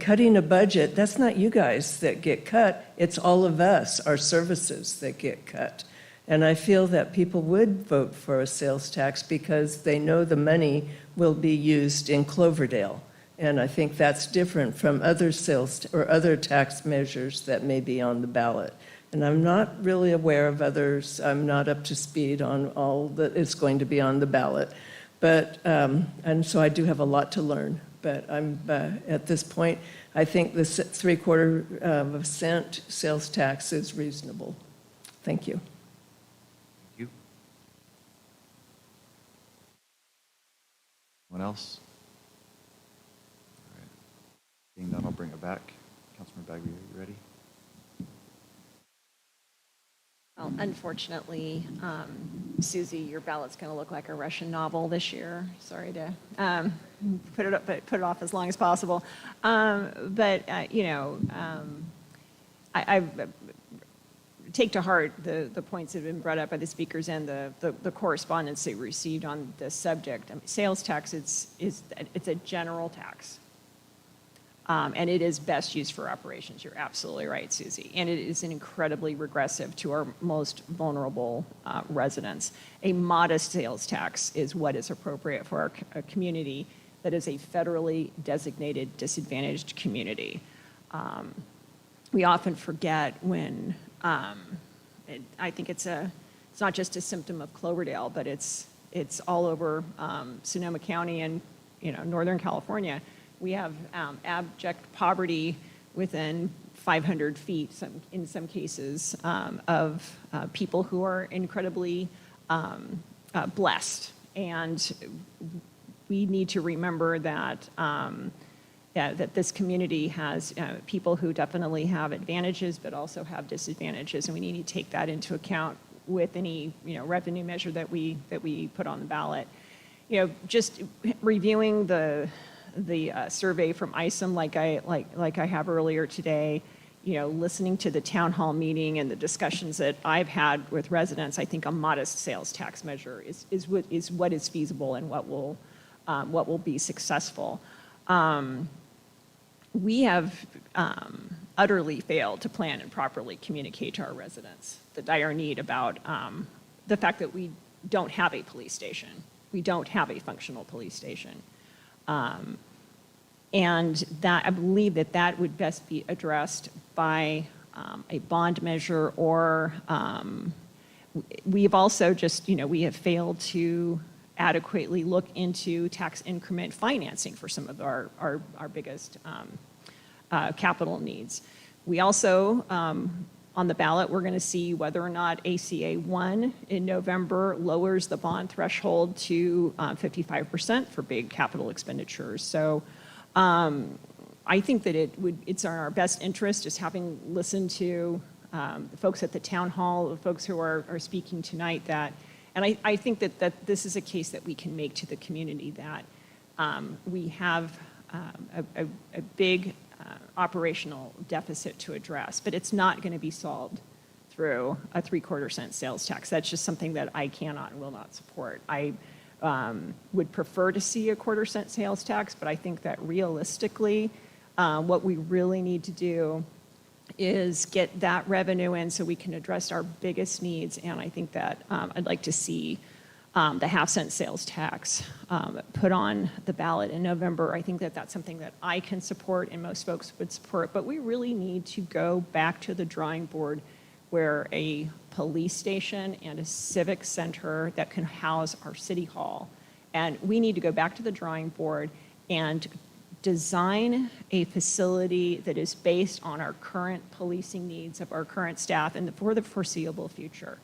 cutting a budget, that's not you guys that get cut, it's all of us, our services, that get cut. And I feel that people would vote for a sales tax because they know the money will be used in Cloverdale. And I think that's different from other sales or other tax measures that may be on the ballot. And I'm not really aware of others. I'm not up to speed on all that is going to be on the ballot. But, and so I do have a lot to learn, but I'm, at this point, I think the 3/4 cent sales tax is reasonable. Thank you. Thank you. Anyone else? All right. Seeing none, I'll bring it back. Councilmember Bagby, are you ready? Well, unfortunately, Susie, your ballot's going to look like a Russian novel this year. Sorry to put it off as long as possible. I take to heart the points that have been brought up by the speakers and the correspondence they received on this subject. I mean, sales tax it's a general tax. And it is best used for operations. You're absolutely right, Susie. And it is incredibly regressive to our most vulnerable residents. A modest sales tax is what is appropriate for our community that is a federally designated disadvantaged community. We often forget when, I think it's not just a symptom of Cloverdale, but it's all over Sonoma County and Northern California. We have abject poverty within 500 feet, in some cases, of people who are incredibly blessed. And we need to remember that, that this community has people who definitely have advantages, but also have disadvantages. And we need to take that into account with any revenue measure that we put on the ballot. Just reviewing the survey from ISOM like I have earlier today, listening to the town hall meeting and the discussions that I've had with residents, I think a modest sales tax measure is what is feasible and what will be successful. We have utterly failed to plan and properly communicate to our residents the dire need about the fact that we don't have a police station. We don't have a functional police station. And that I believe that would best be addressed by a bond measure, or we've also just, we have failed to adequately look into tax increment financing for some of our biggest capital needs. We also, on on the ballot. We're going to see whether or not ACA 1 in November lowers the bond threshold to 55% for big capital expenditures. So I think that it's in our best interest, just having listened to the folks at the town hall, the folks who are speaking tonight, and I think that this is a case that we can make to the community, that we have a big operational deficit to address, but it's not going to be solved through a 3/4 cent sales tax. That's just something that I cannot and will not support. I would prefer to see a 1/4 cent sales tax, but I think that realistically, what we really need to do is get that revenue in so we can address our biggest needs. And I think that I'd like to see the 1/2 cent sales tax put on the ballot in November. I think that that's something that I can support and most folks would support. But we really need to go back to the drawing board where a police station and a civic center that can house our city hall. And we need to go back to the drawing board and design a facility that is based on our current policing needs of our current staff and for the foreseeable future.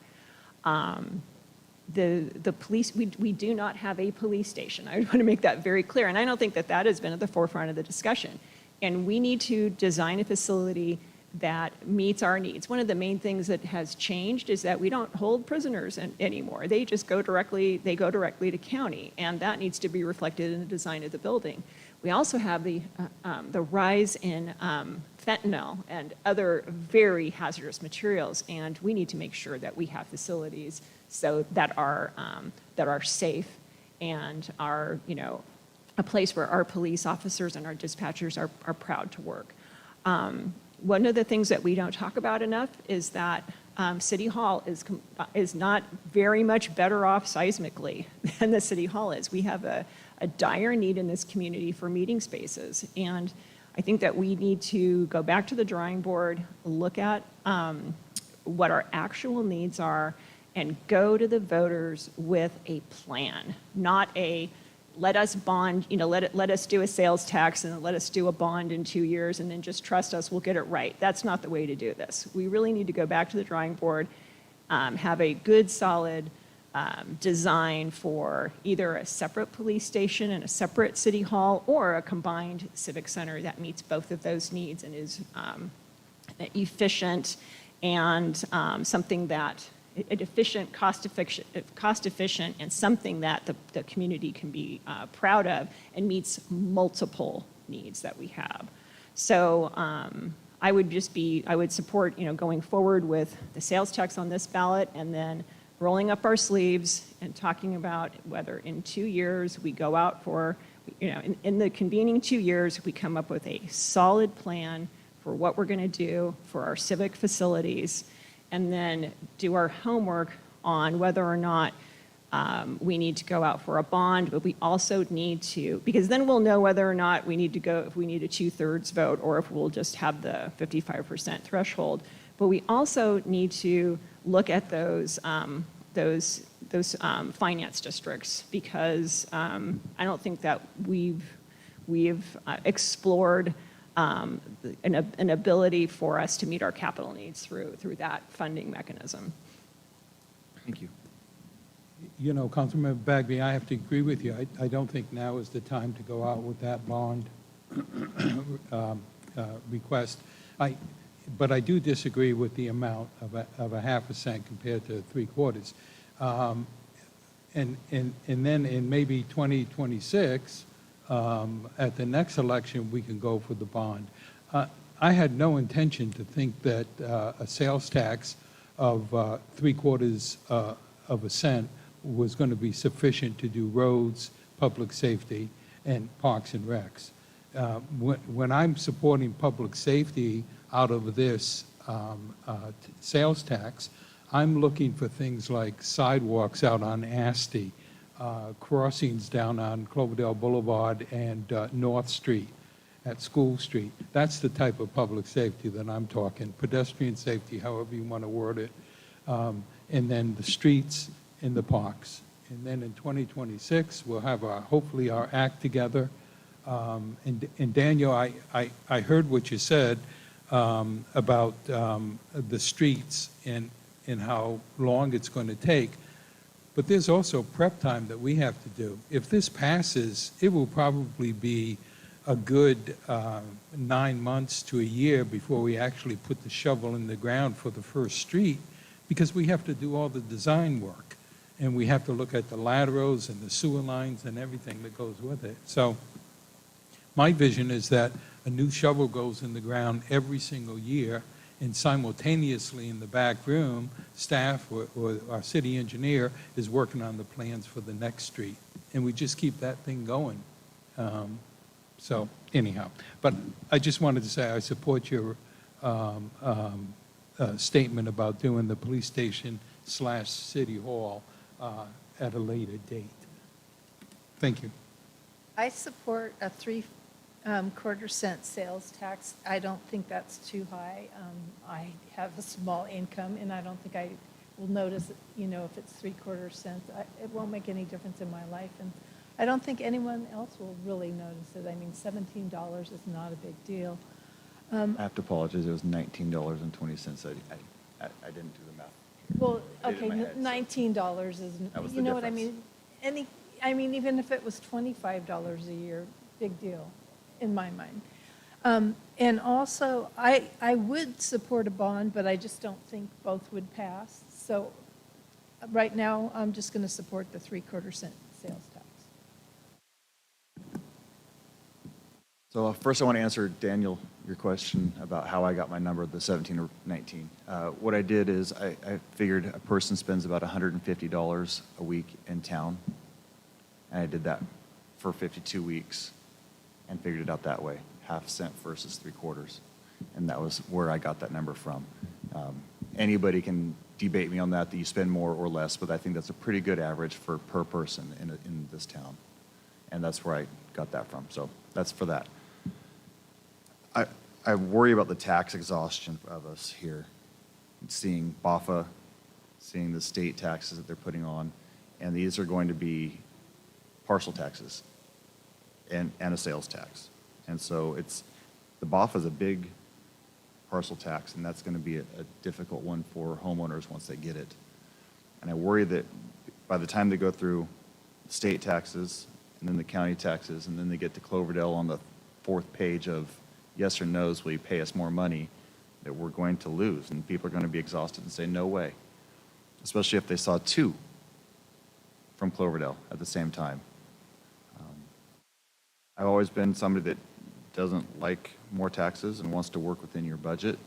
The police, we do not have a police station. I want to make that very clear. And I don't think that that has been at the forefront of the discussion. And we need to design a facility that meets our needs. One of the main things that has changed is that we don't hold prisoners anymore. They just go directly to county, and that needs to be reflected in the design of the building. We also have the rise in fentanyl and other very hazardous materials, and we need to make sure that we have facilities so that are safe and are, a place where our police officers and our dispatchers are proud to work. One of the things that we don't talk about enough is that City Hall is not very much better off seismically than the City Hall is. We have a dire need in this community for meeting spaces. And I think that we need to go back to the drawing board, look at what our actual needs are, and go to the voters with a plan, not a let us bond, let us do a sales tax and let us do a bond in 2 years and then just trust us, we'll get it right. That's not the way to do this. We really need to go back to the drawing board, have a good, solid design for either a separate police station and a separate city hall or a combined civic center that meets both of those needs and is efficient and something that efficient, cost efficient, and something that the community can be proud of and meets multiple needs that we have. So I would support, going forward with the sales tax on this ballot and then rolling up our sleeves and talking about whether in 2 years we go out for, in the convening 2 years, we come up with a solid plan for what we're going to do for our civic facilities, and then do our homework on whether or not we need to go out for a bond, but we also need to, because then we'll know whether or not we need to go, if we need a 2/3 vote or if we'll just have the 55% threshold. But we also need to look at those finance districts, because I don't think that we've explored an ability for us to meet our capital needs through that funding mechanism. Thank you. Councilmember Bagby, I have to agree with you. I don't think now is the time to go out with that bond request. But I do disagree with the amount of a 1/2 cent compared to 3/4. And then in maybe 2026, at the next election, we can go for the bond. I had no intention to think that a sales tax of 3/4 of a cent was going to be sufficient to do roads, public safety, and parks and recs. When I'm supporting public safety out of this sales tax, I'm looking for things like sidewalks out on Asti, crossings down on Cloverdale Boulevard and North Street at School Street. That's the type of public safety that I'm talking, pedestrian safety, however you want to word it, and then the streets and the parks. And then in 2026, we'll have hopefully our act together. And Daniel, I heard what you said. about the streets and how long it's going to take. But there's also prep time that we have to do. If this passes, it will probably be a good 9 months to a year before we actually put the shovel in the ground for the first street, because we have to do all the design work. And we have to look at the laterals and the sewer lines and everything that goes with it. So my vision is that a new shovel goes in the ground every single year, and simultaneously in the back room, staff or our city engineer is working on the plans for the next street. And we just keep that thing going. So anyhow, but I just wanted to say I support your statement about doing the police station / city hall at a later date. Thank you. I support a 3/4 cent sales tax. I don't think that's too high. I have a small income, and I don't think I will notice, if it's 3/4 cents. It won't make any difference in my life, and I don't think anyone else will really notice it. I mean, $17 is not a big deal. I have to apologize, it was $19.20. I didn't do the math. Well, I did it in okay, my head, so $19 is, that was the you know what I difference. mean? Even if it was $25 a year, big deal, in my mind. And also, I would support a bond, but I just don't think both would pass. So right now, I'm just going to support the 3/4 cent sales tax. So first I want to answer, Daniel, your question about how I got my number, the 17 or 19. What I did is I figured a person spends about $150 a week in town, and I did that for 52 weeks and figured it out that way, half cent versus 3/4. And that was where I got that number from. Anybody can debate me on that you spend more or less, but I think that's a pretty good average for per person in this town. And that's where I got that from. So that's for that. I worry about the tax exhaustion of us here, seeing BAFA, seeing the state taxes that they're putting on, and these are going to be parcel taxes and a sales tax. And so the BAFA is a big parcel tax, and that's going to be a difficult one for homeowners once they get it. And I worry that by the time they go through state taxes and then the county taxes, and then they get to Cloverdale on the 4th page of yes or no's, will you pay us more money, that we're going to lose. And people are going to be exhausted and say, no way. Especially if they saw 2 from Cloverdale at the same time. I've always been somebody that doesn't like more taxes and wants to work within your budget.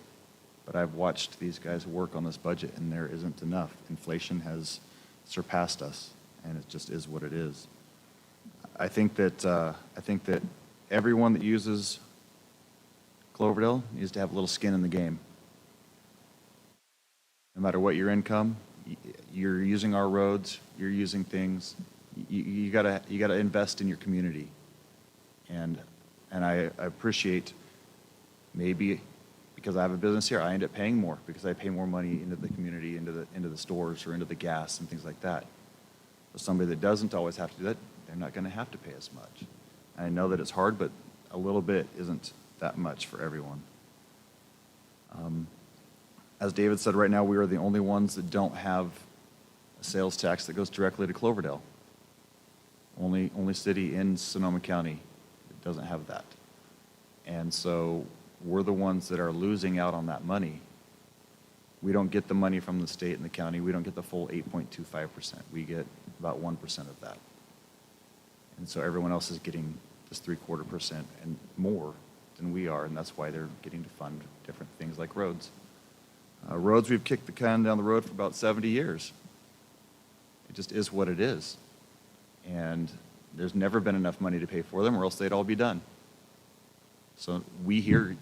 But I've watched these guys work on this budget, and there isn't enough. Inflation has surpassed us, and it just is what it is. I think that everyone that uses Cloverdale needs to have a little skin in the game. No matter what your income, you're using our roads, you're using things. You gotta invest in your community, and I appreciate, maybe because I have a business here, I end up paying more because I pay more money into the community, into the stores, or into the gas and things like that. But somebody that doesn't always have to do that, they're not going to have to pay as much. And I know that it's hard, but a little bit isn't that much for everyone. As David said, right now we are the only ones that don't have a sales tax that goes directly to Cloverdale. Only city in Sonoma County that doesn't have that. And so we're the ones that are losing out on that money. We don't get the money from the state and the county. We don't get the full 8.25%. We get about 1% of that. And so everyone else is getting this 3/4% and more than we are, and that's why they're getting to fund different things like roads. Roads, we've kicked the can down the road for about 70 years. It just is what it is. And there's never been enough money to pay for them, or else they'd all be done. So we hear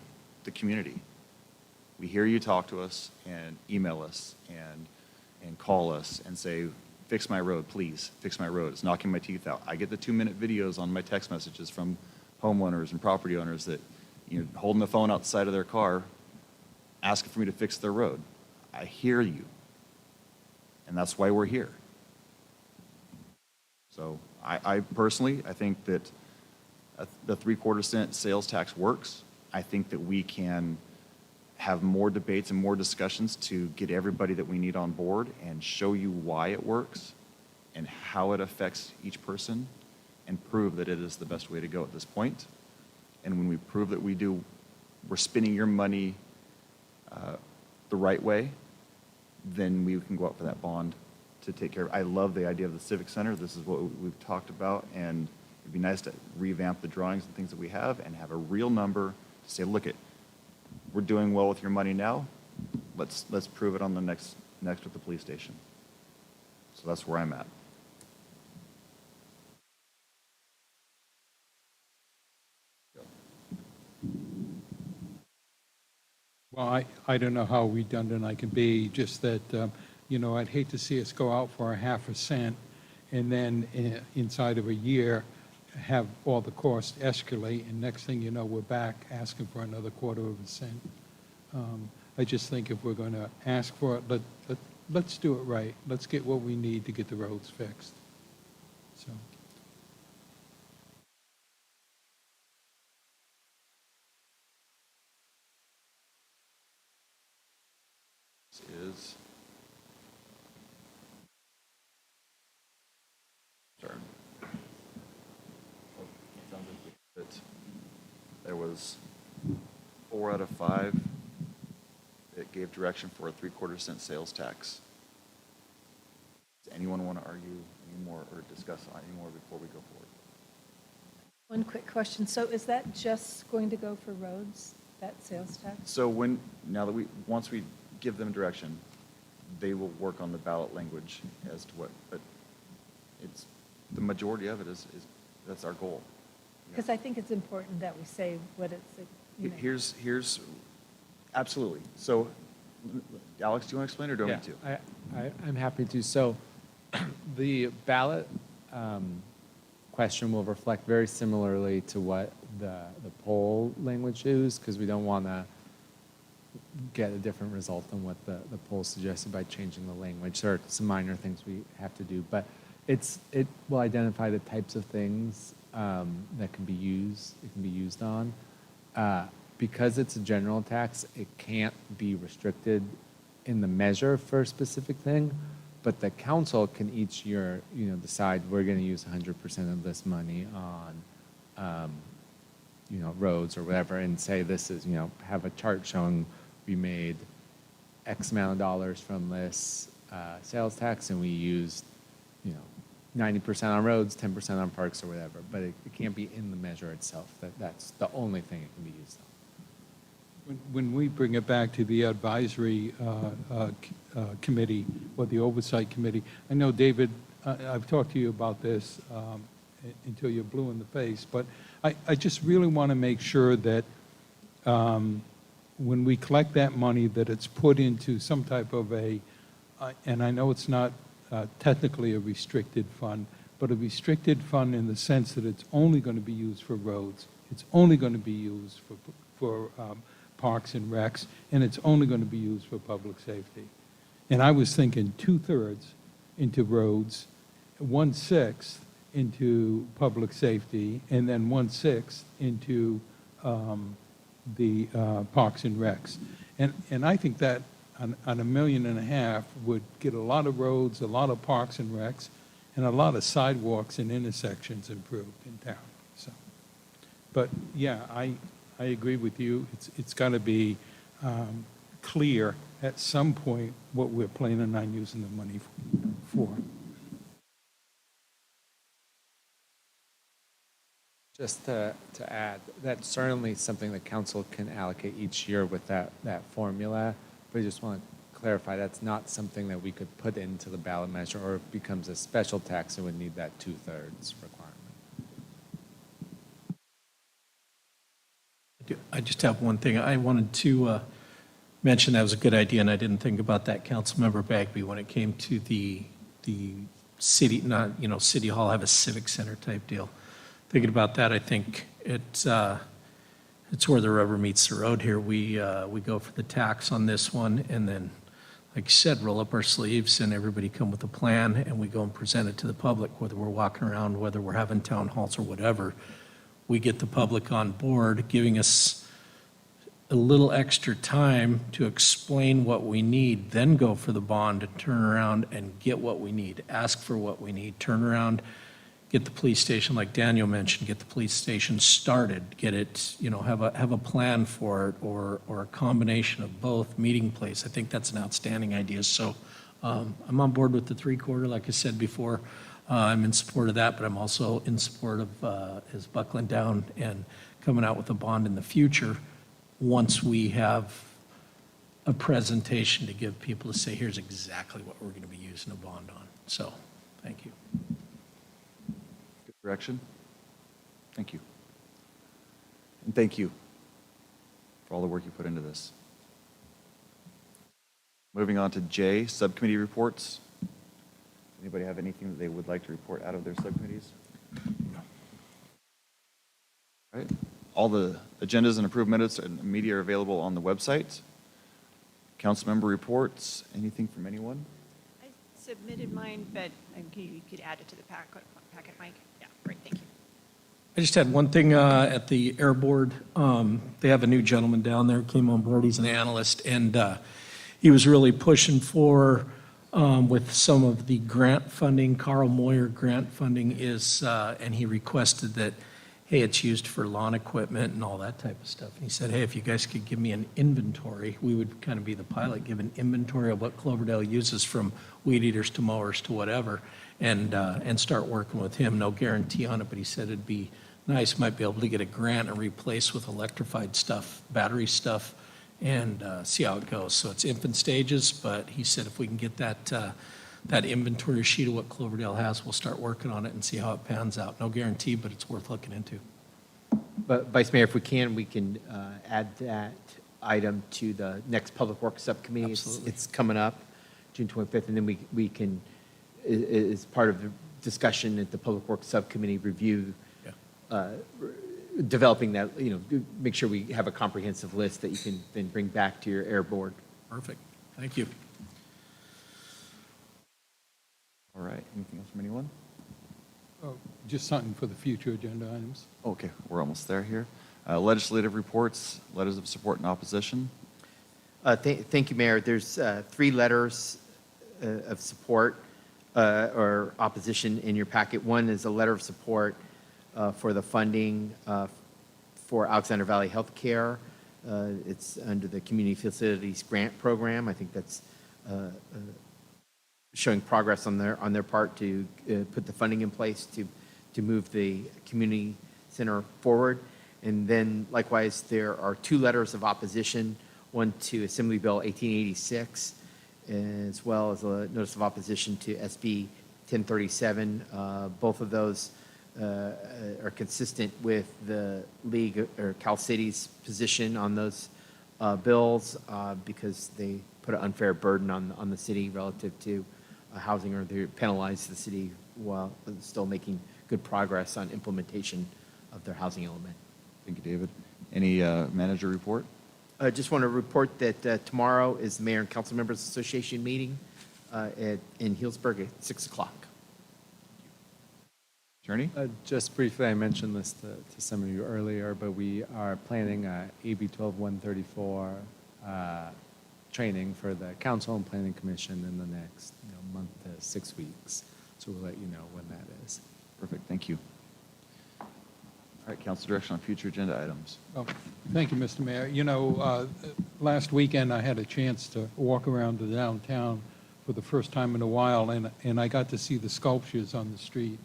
the community. We hear you talk to us and email us and call us and say, fix my road, please, fix my road. It's knocking my teeth out. I get the 2-minute videos on my text messages from homeowners and property owners that, holding the phone out the side of their car, asking for me to fix their road. I hear you. And that's why we're here. So I personally, I think that the 3/4 cent sales tax works. I think that we can have more debates and more discussions to get everybody that we need on board and show you why it works and how it affects each person and prove that it is the best way to go at this point. And when we prove that we're spending your money the right way, then we can go out for that bond to take care of. I love the idea of the Civic Center. This is what we've talked about, and it'd be nice to revamp the drawings and things that we have and have a real number to say, look, we're doing well with your money now. Let's prove it on the next with the police station. So that's where I'm at. Well, I don't know how redundant I can be, just that, I'd hate to see us go out for a half a cent and then inside of a year have all the costs escalate, and next thing you know, we're back asking for another quarter of a cent. I just think if we're going to ask for it, let's do it right. Let's get what we need to get the roads fixed. So. Is sorry. There was 4 out of 5 that gave direction for a 3/4 cent sales tax. Does anyone want to argue any more or discuss any more before we go forward? One quick question. So is that just going to go for roads, that sales tax? So once we give them direction, they will work on the ballot language as to what, but it's, the majority of it is that's our goal. Because I think it's important that we say what it's. Here's, absolutely. So, Alex, do you want to explain or do you want me to? I'm happy to. So the ballot question will reflect very similarly to what the poll language is, because we don't want to get a different result than what the poll suggested by changing the language. There are some minor things we have to do, but it will identify the types of things that can be used. It can be used on. Because it's a general tax, it can't be restricted in the measure for a specific thing, but the council can each year, decide we're going to use 100% of this money on, roads or whatever, and say this is, have a chart showing we made X amount of dollars from this sales tax, and we used, 90% on roads, 10% on parks or whatever, but it can't be in the measure itself. That's the only thing it can be used on. When we bring it back to the advisory committee or the oversight committee, I know, David, I've talked to you about this until you're blue in the face, but I just really want to make sure that when we collect that money, that it's put into some type of and I know it's not technically a restricted fund, but a restricted fund in the sense that it's only going to be used for roads, it's only going to be used for parks and recs, and it's only going to be used for public safety. And I was thinking 2/3 into roads, 1/6 into public safety, and then 1/6 into the parks and recs. And I think that on $1.5 million would get a lot of roads, a lot of parks and recs, and a lot of sidewalks and intersections improved in town. So, but yeah, I agree with you. It's got to be clear at some point what we're planning on using the money for. Just to add, that's certainly something that council can allocate each year with that formula, but I just want to clarify, that's not something that we could put into the ballot measure, or if it becomes a special tax, it would need that 2/3 requirement. I just have one thing. I wanted to mention that was a good idea, and I didn't think about that, Councilmember Bagby, when it came to the city, City Hall have a civic center type deal. Thinking about that, I think it's where the rubber meets the road here. We go for the tax on this one, and then, like you said, roll up our sleeves and everybody come with a plan, and we go and present it to the public, whether we're walking around, whether we're having town halls or whatever. We get the public on board, giving us a little extra time to explain what we need, then go for the bond and turn around and get what we need, ask for what we need, turn around, get the police station, like Daniel mentioned, get the police station started, get it, have a plan for it, or a combination of both, meeting place. I think that's an outstanding idea. So I'm on board with the three-quarter, like I said before. I'm in support of that, but I'm also in support of his buckling down and coming out with a bond in the future once we have a presentation to give people to say, here's exactly what we're going to be using a bond on. So, thank you. Good direction. Thank you. And thank you for all the work you put into this. Moving on to J, subcommittee reports. Anybody have anything that they would like to report out of their subcommittees? All right. All the agendas and approved minutes and media are available on the website. Council member reports, anything from anyone? I submitted mine, but you could add it to the packet, Mike. Yeah, great, thank you. I just had one thing at the Air Board. They have a new gentleman down there, came on board, he's an analyst, and he was really pushing for, with some of the grant funding, Carl Moyer grant funding is, and he requested that, hey, it's used for lawn equipment and all that type of stuff. And he said, hey, if you guys could give me an inventory, we would kind of be the pilot, give an inventory of what Cloverdale uses from weed eaters to mowers to whatever, and start working with him. No guarantee on it, but he said it'd be nice, might be able to get a grant and replace with electrified stuff, battery stuff, and see how it goes. So it's infant stages, but he said if we can get that inventory sheet of what Cloverdale has, we'll start working on it and see how it pans out. No guarantee, but it's worth looking into. But Vice Mayor, if we can add that item to the next Public Works Subcommittee. Absolutely. It's coming up, June 25th, and then we can, as part of the discussion at the Public Works Subcommittee review, developing that, make sure we have a comprehensive list that you can then bring back to your Air Board. Perfect. Thank you. All right, anything else from anyone? Oh, just something for the future agenda items. Okay, we're almost there here. Legislative reports, letters of support and opposition. Thank you, Mayor. There's 3 letters of support or opposition in your packet. One is a letter of support for the funding for Alexander Valley Healthcare. It's under the Community Facilities Grant Program. I think that's showing progress on their part to put the funding in place to move the community center forward. And then likewise, there are 2 letters of opposition, one to Assembly Bill 1886, as well as a notice of opposition to SB 1037. Both of those are consistent with the League or Cal City's position on those bills because they put an unfair burden on the city relative to housing, or they penalize the city while still making good progress on implementation of their housing element. Thank you, David. Any manager report? I just want to report that tomorrow is the Mayor and Council Members Association meeting in Healdsburg at 6 o'clock. Attorney? Just briefly, I mentioned this to some of you earlier, but we are planning a AB 12134 training for the Council and Planning Commission in the next month to 6 weeks. So we'll let you know when that is. Perfect, thank you. All right, council direction on future agenda items. Oh, thank you, Mr. Mayor. Last weekend I had a chance to walk around the downtown for the first time in a while, and I got to see the sculptures on the street,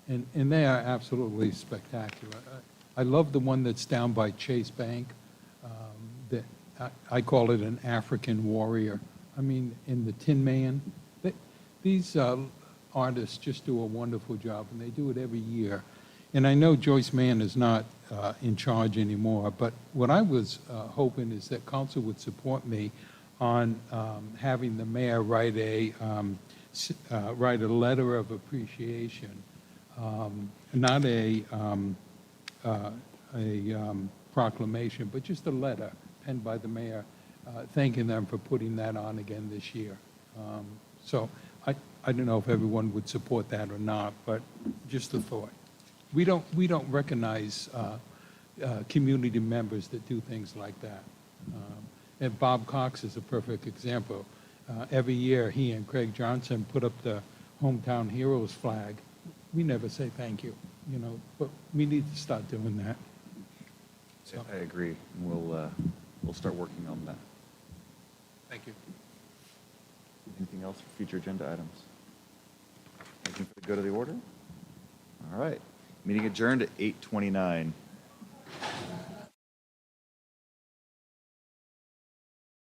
and they are absolutely spectacular. I love the one that's down by Chase Bank. I call it an African warrior. I mean, in the Tin Man. These artists just do a wonderful job, and they do it every year. And I know Joyce Mann is not in charge anymore, but what I was hoping is that council would support me on having the mayor write a letter of appreciation, not a proclamation, but just a letter penned by the mayor thanking them for putting that on again this year. So I don't know if everyone would support that or not, but just a thought. We don't recognize community members that do things like that. And Bob Cox is a perfect example. Every year, he and Craig Johnson put up the Hometown Heroes flag. We never say thank you, but we need to start doing that. So, I agree. We'll start working on that. thank you. Anything else for future agenda items? Anything for the good of the order? All right. Meeting adjourned at 8:29.